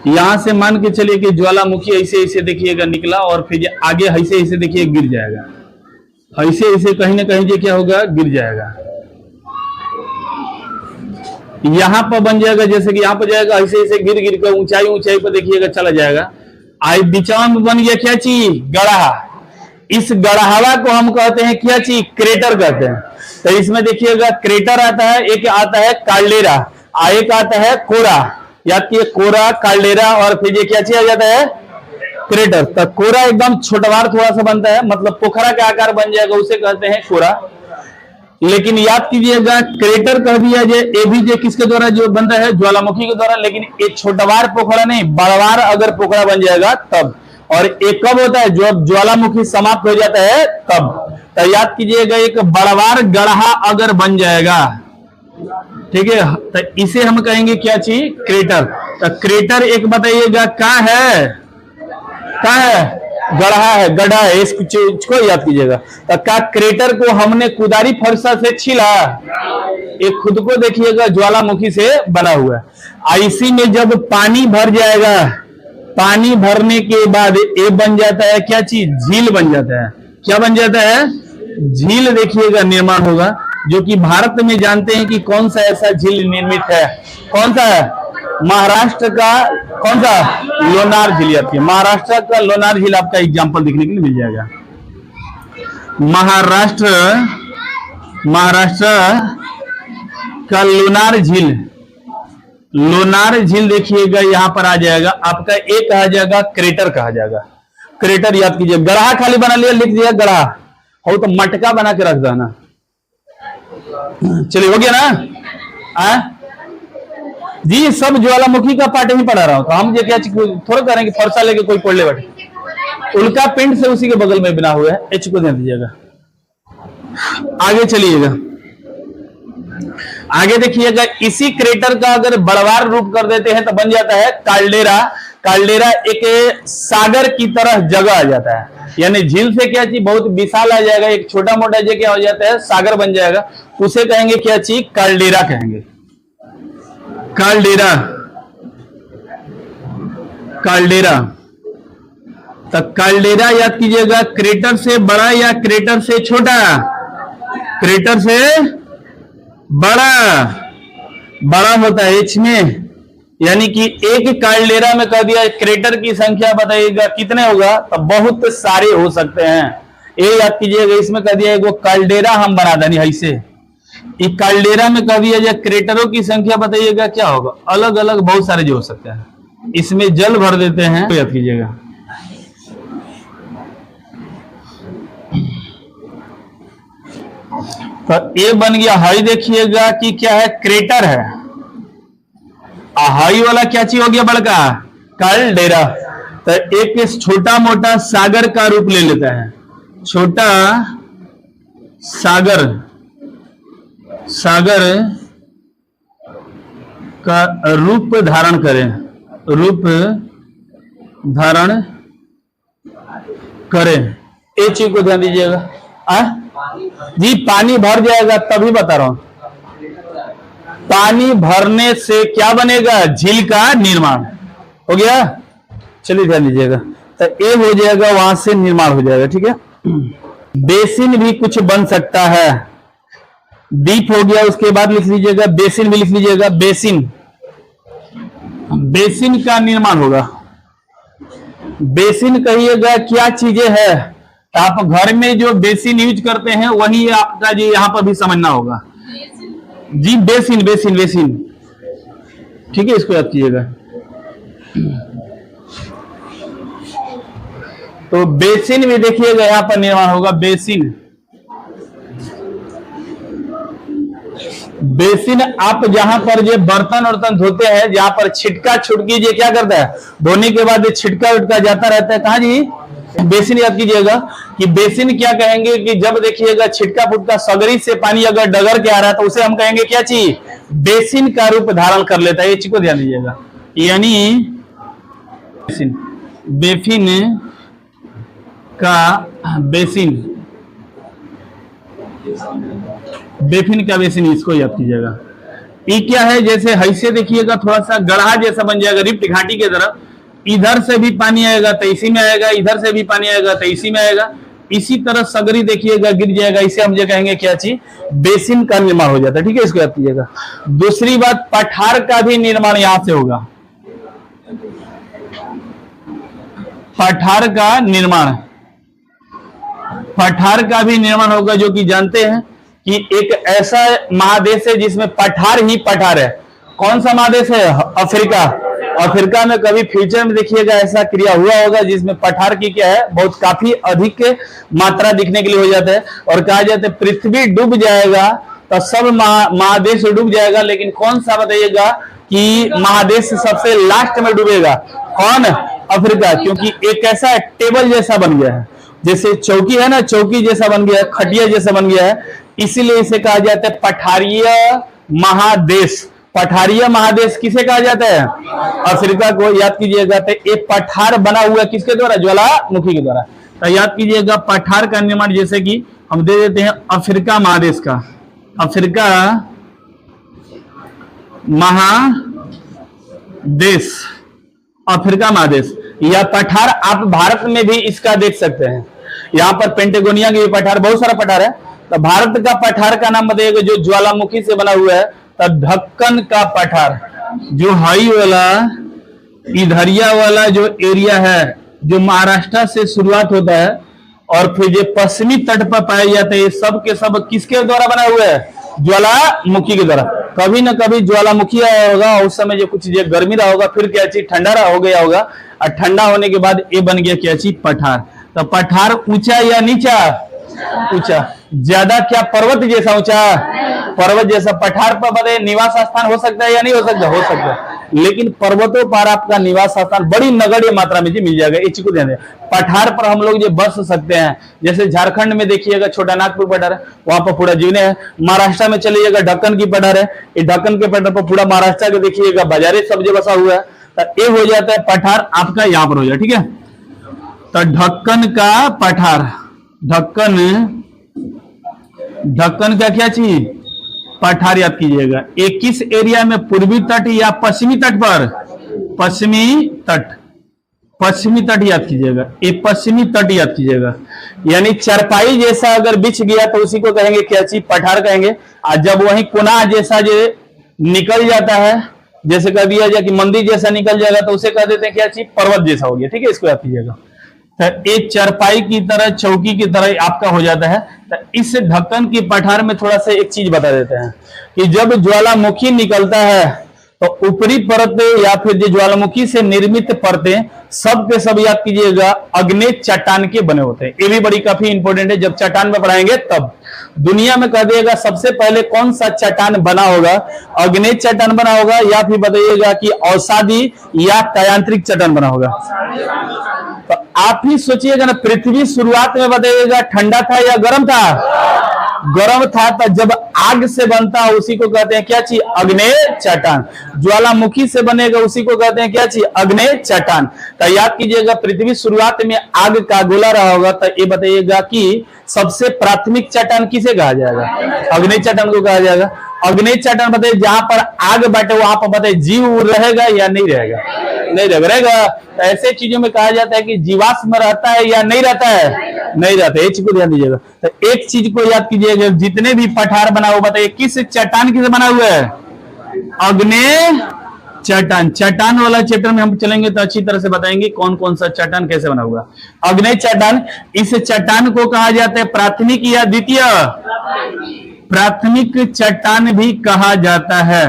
[SPEAKER 1] यहां से मान के चलिए कि ज्वालामुखी ऐसे ऐसे देखिएगा निकला और फिर आगे ऐसे ऐसे देखिए गिर जाएगा, ऐसे ऐसे कहीं ना कहीं जो क्या होगा गिर जाएगा। यहां पर बन जाएगा, जैसे कि यहां पर जाएगा ऐसे ऐसे गिर गिर कर ऊंचाई पर देखिएगा चला जाएगा। आई बीचा में बन गया क्या चीज, गड़हा। इस गड़हावा को हम कहते हैं क्या चीज, क्रेटर कहते हैं। तो इसमें देखिएगा क्रेटर आता है, एक आता है काल्डेरा, एक आता है कोरा। याद किए कोरा, काल्डेरा और फिर ये क्या चीज आ जाता है, क्रेटर। तो कोरा एकदम छोटवार थोड़ा सा बनता है, मतलब पोखरा का आकार बन जाएगा, उसे कहते हैं कोरा। लेकिन याद कीजिएगा क्रेटर कह दिया जाए, ये भी जो किसके द्वारा जो बनता है, ज्वालामुखी के द्वारा। लेकिन एक छोटवार पोखरा नहीं, बड़वार अगर पोखरा बन जाएगा तब। और एक कब होता है, जो ज्वालामुखी समाप्त हो जाता है तब। तो याद कीजिएगा एक बड़वार गढ़ा अगर बन जाएगा, ठीक है, तो इसे हम कहेंगे क्या चीज, क्रेटर। तो क्रेटर एक बताइएगा क्या है, गढ़ा है, गड्ढा है, इस चीज को याद कीजिएगा। तो क्या क्रेटर को हमने कुदारी फरसा से छीला, ये खुद को देखिएगा ज्वालामुखी से बना हुआ है। इसी में जब पानी भर जाएगा, पानी भरने के बाद ये बन जाता है क्या चीज, झील बन जाता है। क्या बन जाता है, झील देखिएगा निर्माण होगा। जो कि भारत में जानते हैं कि कौन सा ऐसा झील निर्मित है, कौन सा है, महाराष्ट्र का कौन सा, लोनार झील। आती है महाराष्ट्र का लोनार झील, आपका एग्जांपल देखने के लिए मिल जाएगा। महाराष्ट्र का लोनार झील, लोनार झील देखिएगा यहां पर आ जाएगा आपका, एक आ जाएगा क्रेटर कहा जाएगा। क्रेटर याद कीजिए, गढ़ा खाली बना लिया, लिख दिया गढ़ा, हो तो मटका बना के रख देना। चलिए हो गया ना जी। सब ज्वालामुखी का पाठ ही पढ़ा रहा हूं, तो हम ये क्या थोड़ा करेंगे फरसा लेके कोई पढ़ ले बैठे। उल्का पिंड से उसी के बगल में बना हुआ है, एच को ध्यान दीजिएगा। आगे चलिएगा, आगे देखिएगा इसी क्रेटर का अगर बड़वार रूप कर देते हैं तो बन जाता है काल्डेरा। काल्डेरा एक सागर की तरह जगह आ जाता है, यानी झील से क्या चीज बहुत विशाल आ जाएगा, एक छोटा मोटा जगह क्या हो जाता है, सागर बन जाएगा। उसे कहेंगे क्या चीज, काल्डेरा कहेंगे, काल्डेरा। काल्डेरा तो काल्डेरा याद कीजिएगा, क्रेटर से बड़ा या क्रेटर से छोटा, क्रेटर से बड़ा, बड़ा होता है एच में। यानी कि एक काल्डेरा में कह दिया क्रेटर की संख्या बताइएगा कितने होगा, तो बहुत सारे हो सकते हैं। ये याद कीजिएगा, इसमें कह दिया वो काल्डेरा हम बना देनी ऐसे। एक काल्डेरा में कह दिया जाए क्रेटरों की संख्या बताइएगा क्या होगा, अलग अलग बहुत सारे जो हो सकते हैं। इसमें जल भर देते हैं, तो याद कीजिएगा। तो ये बन गया हाई, देखिएगा कि क्या है, क्रेटर है। हाई वाला क्या चीज हो गया, बड़का काल्डेरा। तो एक छोटा मोटा सागर का रूप ले लेता है, छोटा सागर, सागर का रूप धारण करें, रूप धारण करें, ये चीज को ध्यान दीजिएगा। जी पानी भर जाएगा, तभी बता रहा हूं, पानी भरने से क्या बनेगा, झील का निर्माण हो गया। चलिए ध्यान दीजिएगा, तो ये हो जाएगा, वहां से निर्माण हो जाएगा, ठीक है। बेसिन भी कुछ बन सकता है, डीप हो गया, उसके बाद लिख लीजिएगा बेसिन भी लिख लीजिएगा, बेसिन, बेसिन का निर्माण होगा। बेसिन कहिएगा क्या चीजें है, आप घर में जो बेसिन यूज करते हैं वही आपका जी यहां पर भी समझना होगा जी, बेसिन बेसिन बेसिन, ठीक है, इसको याद कीजिएगा। तो बेसिन भी देखिएगा यहां पर निर्माण होगा, बेसिन, बेसिन आप जहां पर जो बर्तन वर्तन धोते हैं, जहां पर छिटका छुटकी जो क्या करता है, धोने के बाद छिटका उटका जाता रहता है, कहां जी, बेसिन। याद कीजिएगा कि बेसिन क्या कहेंगे कि जब देखिएगा छिटका फुटका सगरी से पानी अगर डगर के आ रहा है तो उसे हम कहेंगे क्या चीज, बेसिन का रूप धारण कर लेता है, ये चीज को ध्यान दीजिएगा। यानी बेसिन, बेफिन का बेसिन, बेफिन का बेसिन, इसको याद कीजिएगा। ये क्या है, जैसे हैसे देखिएगा थोड़ा सा गढ़ा जैसा बन जाएगा, रिफ्ट घाटी की तरफ, इधर से भी पानी आएगा तो इसी में आएगा, इधर से भी पानी आएगा तो इसी में आएगा, इसी तरह सगरी देखिएगा गिर जाएगा, इसे हम जो कहेंगे क्या चीज, बेसिन का निर्माण हो जाता है, ठीक है, इसको याद कीजिएगा। दूसरी बात, पठार का भी निर्माण यहां से होगा, पठार का निर्माण, पठार का भी निर्माण होगा, जो कि जानते हैं कि एक ऐसा महादेश है जिसमें पठार ही पठार है। कौन सा महादेश है, अफ्रीका। अफ्रीका में कभी फ्यूचर में देखिएगा ऐसा क्रिया हुआ होगा जिसमें पठार की क्या है, बहुत काफी अधिक मात्रा दिखने के लिए हो जाता है, और कहा जाता है पृथ्वी डूब जाएगा तो सब महादेश डूब जाएगा, लेकिन कौन सा बताइएगा कि महादेश सबसे लास्ट में डूबेगा, कौन, अफ्रीका, क्योंकि एक ऐसा टेबल जैसा बन गया है, जैसे चौकी है ना, चौकी जैसा बन गया है, खटिया जैसा बन गया है, इसीलिए इसे कहा जाता है पठारीय महादेश। पठारीय महादेश किसे कहा जाता है, अफ्रीका को। याद कीजिएगा, तो एक पठार बना हुआ किसके द्वारा, ज्वालामुखी के द्वारा। तो याद कीजिएगा पठार का निर्माण जैसे कि हम दे देते हैं अफ्रीका महादेश का, अफ्रीका महादेश, अफ्रीका महादेश, या पठार आप भारत में भी इसका देख सकते हैं, यहाँ पर पेंटेगोनिया की भी पठार, बहुत सारा पठार है। तो भारत का पठार का नाम बताइएगा जो ज्वालामुखी से बना हुआ है, तो ढक्कन का पठार, जो हाई वाला इधरिया वाला जो एरिया है, जो महाराष्ट्र से शुरुआत होता है और फिर जो पश्चिमी तट पर पाया जाता है, ये सब के सब किसके द्वारा बना हुआ है, ज्वालामुखी के द्वारा। कभी ना कभी ज्वालामुखी आया होगा, उस समय जो कुछ जो गर्मी रहा होगा, फिर क्या चीज ठंडा रहा हो गया होगा, और ठंडा होने के बाद ये बन गया क्या चीज, पठार। तो पठार ऊंचा या नीचा, ऊंचा, ज्यादा क्या पर्वत जैसा ऊंचा, पर्वत जैसा। पठार पर बड़े निवास स्थान हो सकता है या नहीं हो सकता, हो सकता है, लेकिन पर्वतों पर आपका निवास स्थान बड़ी नगण्य मात्रा में जी मिल जाएगा, इस चीज को ध्यान दें। पठार पर हम लोग जो बस सकते हैं, जैसे झारखंड में देखिएगा छोटा नागपुर पठार है, वहां पर पूरा जीवने है। महाराष्ट्र में चलिएगा ढक्कन की पठार है, ये ढक्कन के पठार पर पूरा महाराष्ट्र के देखिएगा बाजारे सब्जी बसा हुआ है, तो ये हो जाता है पठार आपका यहाँ पर हो जाए, ठीक है। तो ढक्कन का पठार, ढक्कन, ढक्कन का क्या चीज, पठार। याद कीजिएगा, एक किस एरिया में, पूर्वी तट या पश्चिमी तट पर, पश्चिमी तट, पश्चिमी तट याद कीजिएगा, ये पश्चिमी तट याद कीजिएगा। यानी चरपाई जैसा अगर बिछ गया तो उसी को कहेंगे क्या चीज, पठार कहेंगे। और जब वही कोना जैसा जो निकल जाता है, जैसे कह दिया जाए कि मंदिर जैसा निकल जाएगा, तो उसे कह देते हैं क्या चीज, पर्वत जैसा हो गया, ठीक है, इसको याद कीजिएगा। तो एक चरपाई की तरह, चौकी की तरह आपका हो जाता है। तो इस ढक्कन की पठार में थोड़ा सा एक चीज बता देते हैं कि जब ज्वालामुखी निकलता है तो ऊपरी परत या फिर जो ज्वालामुखी से निर्मित परतें सब के सब याद कीजिएगा अग्नि चट्टान के बने होते हैं। ये भी बड़ी काफी इंपॉर्टेंट है, जब चट्टान में पढ़ाएंगे तब। दुनिया में कह दिएगा सबसे पहले कौन सा चट्टान बना होगा, अग्नि चट्टान बना होगा, या फिर बताइएगा कि औषधि या तयांत्रिक चट्टान बना होगा। तो आप ही सोचिएगा ना, पृथ्वी शुरुआत में बताइएगा ठंडा था या गर्म था, गर्म था तो जब आग से बनता है उसी को कहते हैं क्या चीज, अग्नेय चट्टान। ज्वालामुखी से बनेगा उसी को कहते हैं क्या चीज, अग्नेय चट्टान। तो याद कीजिएगा, पृथ्वी शुरुआत में आग का गोला रहा होगा, तो ये बताइएगा कि सबसे प्राथमिक चट्टान किसे कहा जाएगा, अग्नेय चट्टान को कहा जाएगा। अग्नेय चट्टान बताइए जहां पर आग बैठे वहां पर बताइए जीव रहेगा या नहीं रहेगा, नहीं रहेगा। तो ऐसे चीजों में कहा जाता है कि जीवाश्म रहता है या नहीं रहता है, नहीं रहता है। एक चीज को ध्यान दीजिएगा। तो एक चीज को याद कीजिएगा, जितने भी पठार बना हुआ बताइए किस चट्टान की से बना हुआ है, अग्नेय चट्टान। चट्टान वाला चैप्टर में हम चलेंगे तो अच्छी तरह से बताएंगे कौन कौन सा चट्टान कैसे बना हुआ। अग्नेय चट्टान, इस चट्टान को कहा जाता है प्राथमिक या द्वितीय, प्राथमिक चट्टान भी कहा जाता है।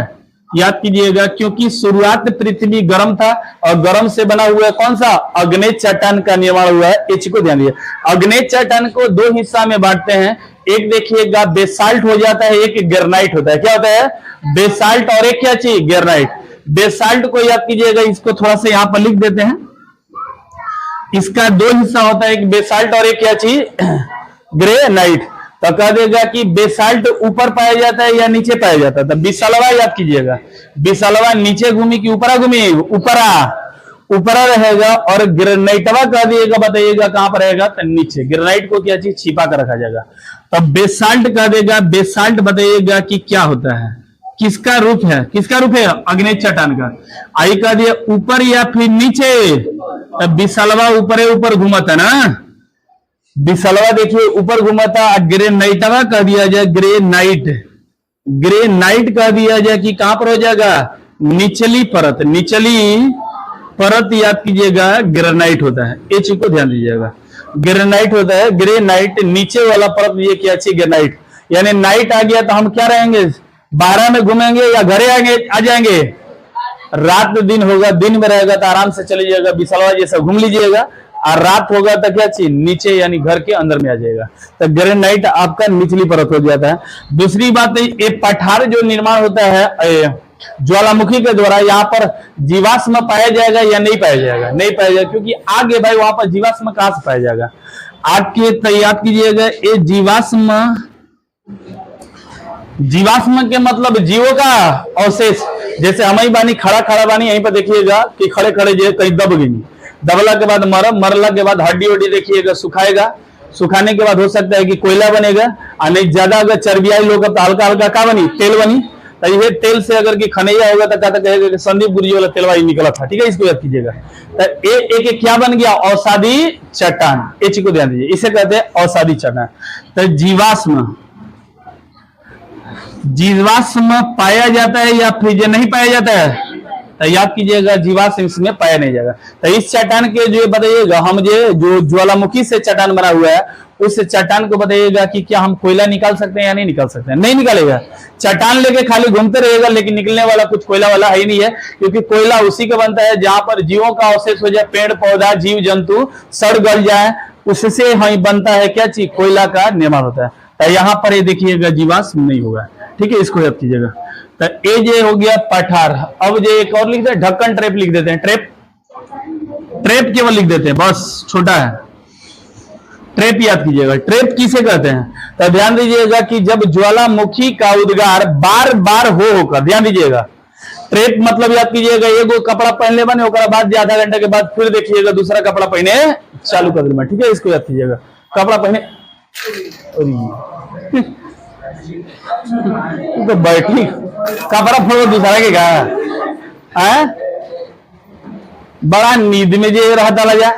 [SPEAKER 1] याद कीजिएगा, क्योंकि शुरुआत पृथ्वी गर्म था और गर्म से बना हुआ है कौन सा, अग्नेय चट्टान का निर्माण हुआ है। इस को ध्यान दीजिए। अग्नेय चट्टान को दो हिस्सा में बांटते हैं, एक देखिएगा बेसाल्ट हो जाता है, एक ग्रेनाइट होता है। क्या होता है, बेसाल्ट और एक क्या चीज, ग्रेनाइट। बेसाल्ट को याद कीजिएगा, इसको थोड़ा सा यहां पर लिख देते हैं। इसका दो हिस्सा होता है, एक बेसाल्ट और एक क्या चीज, ग्रेनाइट। तो कह देगा कि बेसाल्ट ऊपर पाया जाता है या नीचे पाया जाता है। तो बिसलवा याद कीजिएगा, बिसलवा नीचे घूमी कि ऊपरा घूमी, ऊपरा, ऊपरा रहेगा। और ग्रेनाइटवा कह दिएगा, बताइएगा कहां पर रहेगा, तो नीचे। ग्रेनाइट को क्या चीज छिपा कर रखा जाएगा। तो बेसाल्ट कह देगा, बेसाल्ट बताइएगा कि क्या होता है, किसका रूप है, किसका रूप है, अग्नेय चट्टान का। आई कह दिया ऊपर या फिर नीचे, तो बिसलवा ऊपर ऊपर घूमता ना, बिसलवा देखिए ऊपर घुमाता। ग्रेनाइटवा कह दिया जाए, ग्रेनाइट, ग्रेनाइट कह दिया जाए कि कहां पर हो जाएगा, निचली परत, निचली परत याद कीजिएगा ग्रेनाइट होता है। ये चीज को ध्यान दीजिएगा, ग्रेनाइट होता है, ग्रेनाइट नीचे वाला परत, ये क्या चीज, ग्रेनाइट। यानी नाइट आ गया तो हम क्या रहेंगे, 12 में घूमेंगे या घरे आएंगे, आ जाएंगे। रात दिन होगा, दिन में रहेगा तो आराम से चले जाएगा, बिसलवा जैसा घूम लीजिएगा। और रात होगा तो क्या चीज, नीचे यानी घर के अंदर में आ जाएगा। तो ग्रेनाइट आपका निचली परत हो जाता है। दूसरी बात, ये पठार जो निर्माण होता है ज्वालामुखी के द्वारा, यहाँ पर जीवाश्म पाया जाएगा या नहीं पाया जाएगा, नहीं पाया जाएगा, क्योंकि आग है भाई, वहां पर जीवाश्म कहां से पाया जाएगा। आग के याद कीजिएगा, ये जीवाश्म, जीवाश्म के मतलब जीवों का अवशेष। जैसे हम ही बानी, खड़ा खड़ा बानी, यहीं पर देखिएगा कि खड़े खड़े जो कहीं दब गई, दबला के बाद मरम, मरला के बाद हड्डी वड्डी देखिएगा सुखाएगा, सुखाने के बाद हो सकता है कि कोयला बनेगा। और नहीं ज्यादा अगर चर्बियाई लोग तो हल्का हल्का क्या बनी, तेल बनी। तो ये तेल से अगर कि खनैया होगा तो कहता कहेगा कि संदीप गुरुजी वाला तेलवा ही निकला था। ठीक है, इसको याद कीजिएगा। तो एक क्या बन गया, औषधि चट्टान। ये चीज को ध्यान दीजिए, इसे कहते हैं औषधि चट्टान। तो जीवाश्म, जीवाश्म पाया जाता है या फिर नहीं पाया जाता है, तो याद कीजिएगा जीवाश्म इसमें पाया नहीं जाएगा। तो इस चट्टान के जो बताइएगा, हम जो ज्वालामुखी से चट्टान बना हुआ है, उस चट्टान को बताइएगा कि क्या हम कोयला निकाल सकते हैं या नहीं निकाल सकते हैं, नहीं निकालेगा। चट्टान लेके खाली घूमते रहेगा, लेकिन निकलने वाला कुछ कोयला वाला है ही नहीं है। क्योंकि कोयला उसी का बनता है जहां पर जीवों का अवशेष हो जाए, पेड़ पौधा जीव जंतु सड़ गल जाए, उससे बनता है क्या चीज, कोयला का निर्माण होता है। तो यहाँ पर ये देखिएगा जीवाश्म नहीं होगा। ठीक है, इसको याद कीजिएगा। तो ए जे हो गया पठार। अब जो एक और लिख दे, ढक्कन ट्रैप लिख देते हैं, ट्रैप, ट्रैप केवल लिख देते हैं, बस छोटा है। ट्रैप याद कीजिएगा, ट्रैप किसे कहते हैं, तो ध्यान दीजिएगा कि जब ज्वालामुखी का उद्गार बार बार होकर, ध्यान दीजिएगा। ट्रैप मतलब याद कीजिएगा, एगो कपड़ा पहनले बने, ओकरा बाद आधा घंटा के बाद फिर देखिएगा दूसरा कपड़ा पहने चालू कर देना। ठीक है, इसको याद कीजिएगा, कपड़ा पहने तो बैठी कपड़ा फोड़ो दूसरा के कहा, बड़ा नींद में जो रहता लगा।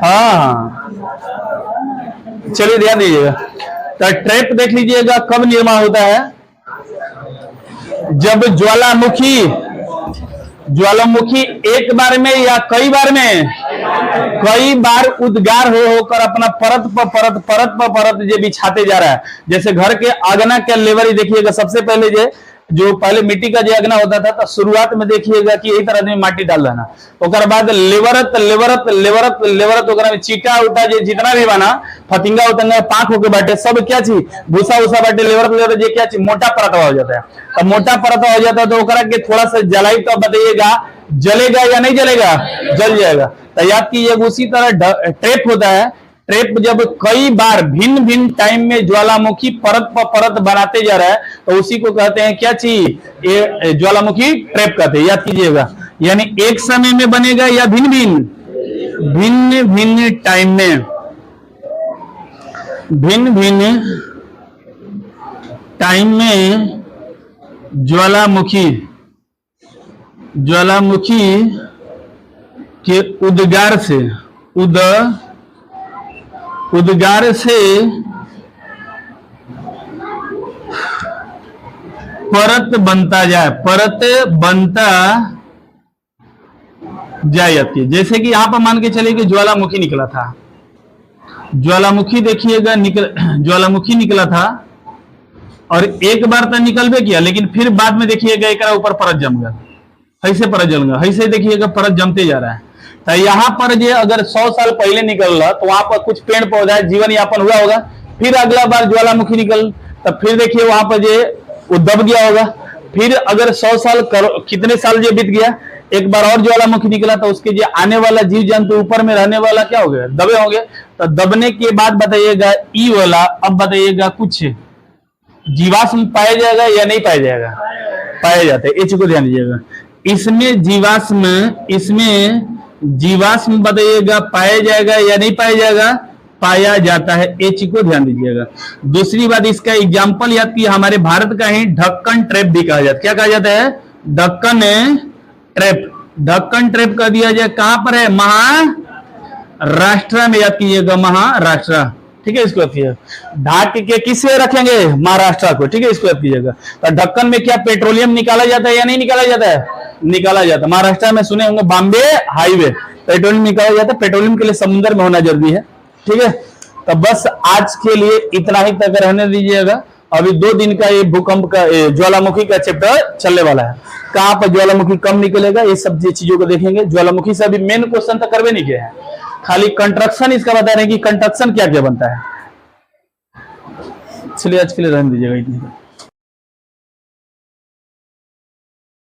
[SPEAKER 1] हाँ, चलिए ध्यान दीजिएगा। तो ट्रैप देख लीजिएगा कब निर्माण होता है, जब ज्वालामुखी एक बार में या कई बार में, कई बार उद्गार होकर अपना परत पर परत जो बिछाते जा रहा है। जैसे घर के अगना के लेवल देखिएगा, सबसे पहले जो पहले मिट्टी का जो अगना होता था, तो शुरुआत में देखिएगा कि यही तरह में माटी डाल देना, ओकर बाद लेवरत लेवरत लेवरत लेवरत ओकरा में चीटा उटा जो जितना भी बना, फतिंगा उतंगा पाक होके बैठे, सब क्या चीज भूसा उसा बैठे, लेवरत लेवरत ये क्या चीज मोटा परतवा हो जाता है। तो मोटा परतवा हो जाता है तो ओकरा के थोड़ा सा जलाई तो बताइएगा जलेगा या नहीं जलेगा, जल जाएगा। तो याद कीजिएगा, उसी तरह ट्रैप होता है, ट्रैप जब कई बार भिन्न भिन्न टाइम में ज्वालामुखी परत पर परत बनाते जा रहा है तो उसी को कहते हैं क्या चीज, ये ज्वालामुखी ट्रैप कहते हैं, याद कीजिएगा। यानी एक समय में बनेगा या भिन्न भिन्न टाइम में, भिन्न भिन्न टाइम में ज्वालामुखी के उद्गार से परत बनता जाती है। जैसे कि यहां पर मान के चलिए कि ज्वालामुखी निकला था, ज्वालामुखी देखिएगा ज्वालामुखी निकला था और एक बार तो निकलबे किया, लेकिन फिर बाद में देखिएगा एक ऊपर परत जम गया, ऐसे परत जम गया, ऐसे देखिएगा परत जमते जा रहा है। तो यहाँ पर जो अगर 100 साल पहले निकल रहा तो वहां पर कुछ पेड़ पौधा जीवन यापन हुआ होगा, फिर अगला बार ज्वालामुखी निकल तब फिर देखिए वहां पर जो वो दब गया होगा, फिर अगर 100 साल कितने साल जो बीत गया, एक बार और ज्वालामुखी निकला तो उसके जो आने वाला जीव जंतु ऊपर में रहने वाला क्या हो गया, दबे होंगे। तो दबने के बाद बताइएगा ई वाला, अब बताइएगा कुछ जीवाश्म पाया जाएगा या नहीं पाया जाएगा, पाया जाता है, इस चीज को ध्यान दीजिएगा। इसमें जीवाश्म बताइएगा पाया जाएगा या नहीं पाया जाएगा, पाया जाता है, ये चीज को ध्यान दीजिएगा। दूसरी बात, इसका एग्जाम्पल याद किया, हमारे भारत का ही ढक्कन ट्रैप भी कहा जाता है। क्या कहा जाता है, ढक्कन ट्रैप। ढक्कन ट्रैप कह दिया जाए कहां पर है, महाराष्ट्र में, याद कीजिएगा महाराष्ट्र, ठीक है। इसको ढाक के किससे रखेंगे, महाराष्ट्र को, ठीक है। इसको याद कीजिएगा। तो ढक्कन में क्या पेट्रोलियम निकाला जाता है या नहीं निकाला जाता है, निकाला जाता है। महाराष्ट्र में सुने होंगे बॉम्बे हाईवे, पेट्रोलियम निकाला जाता है। पेट्रोलियम के लिए समुद्र में होना जरूरी है, ठीक है। तो बस आज के लिए इतना ही तक रहने दीजिएगा। अभी 2 दिन का ये भूकंप का ज्वालामुखी का चैप्टर चलने वाला है, कहां पर ज्वालामुखी कम निकलेगा, ये सब चीजों को देखेंगे। ज्वालामुखी से अभी मेन क्वेश्चन तक करवे नहीं किया है, खाली कंस्ट्रक्शन इसका बता रहे हैं कि कंस्ट्रक्शन क्या क्या बनता है। चलिए आज के लिए रहने दीजिएगा इतनी।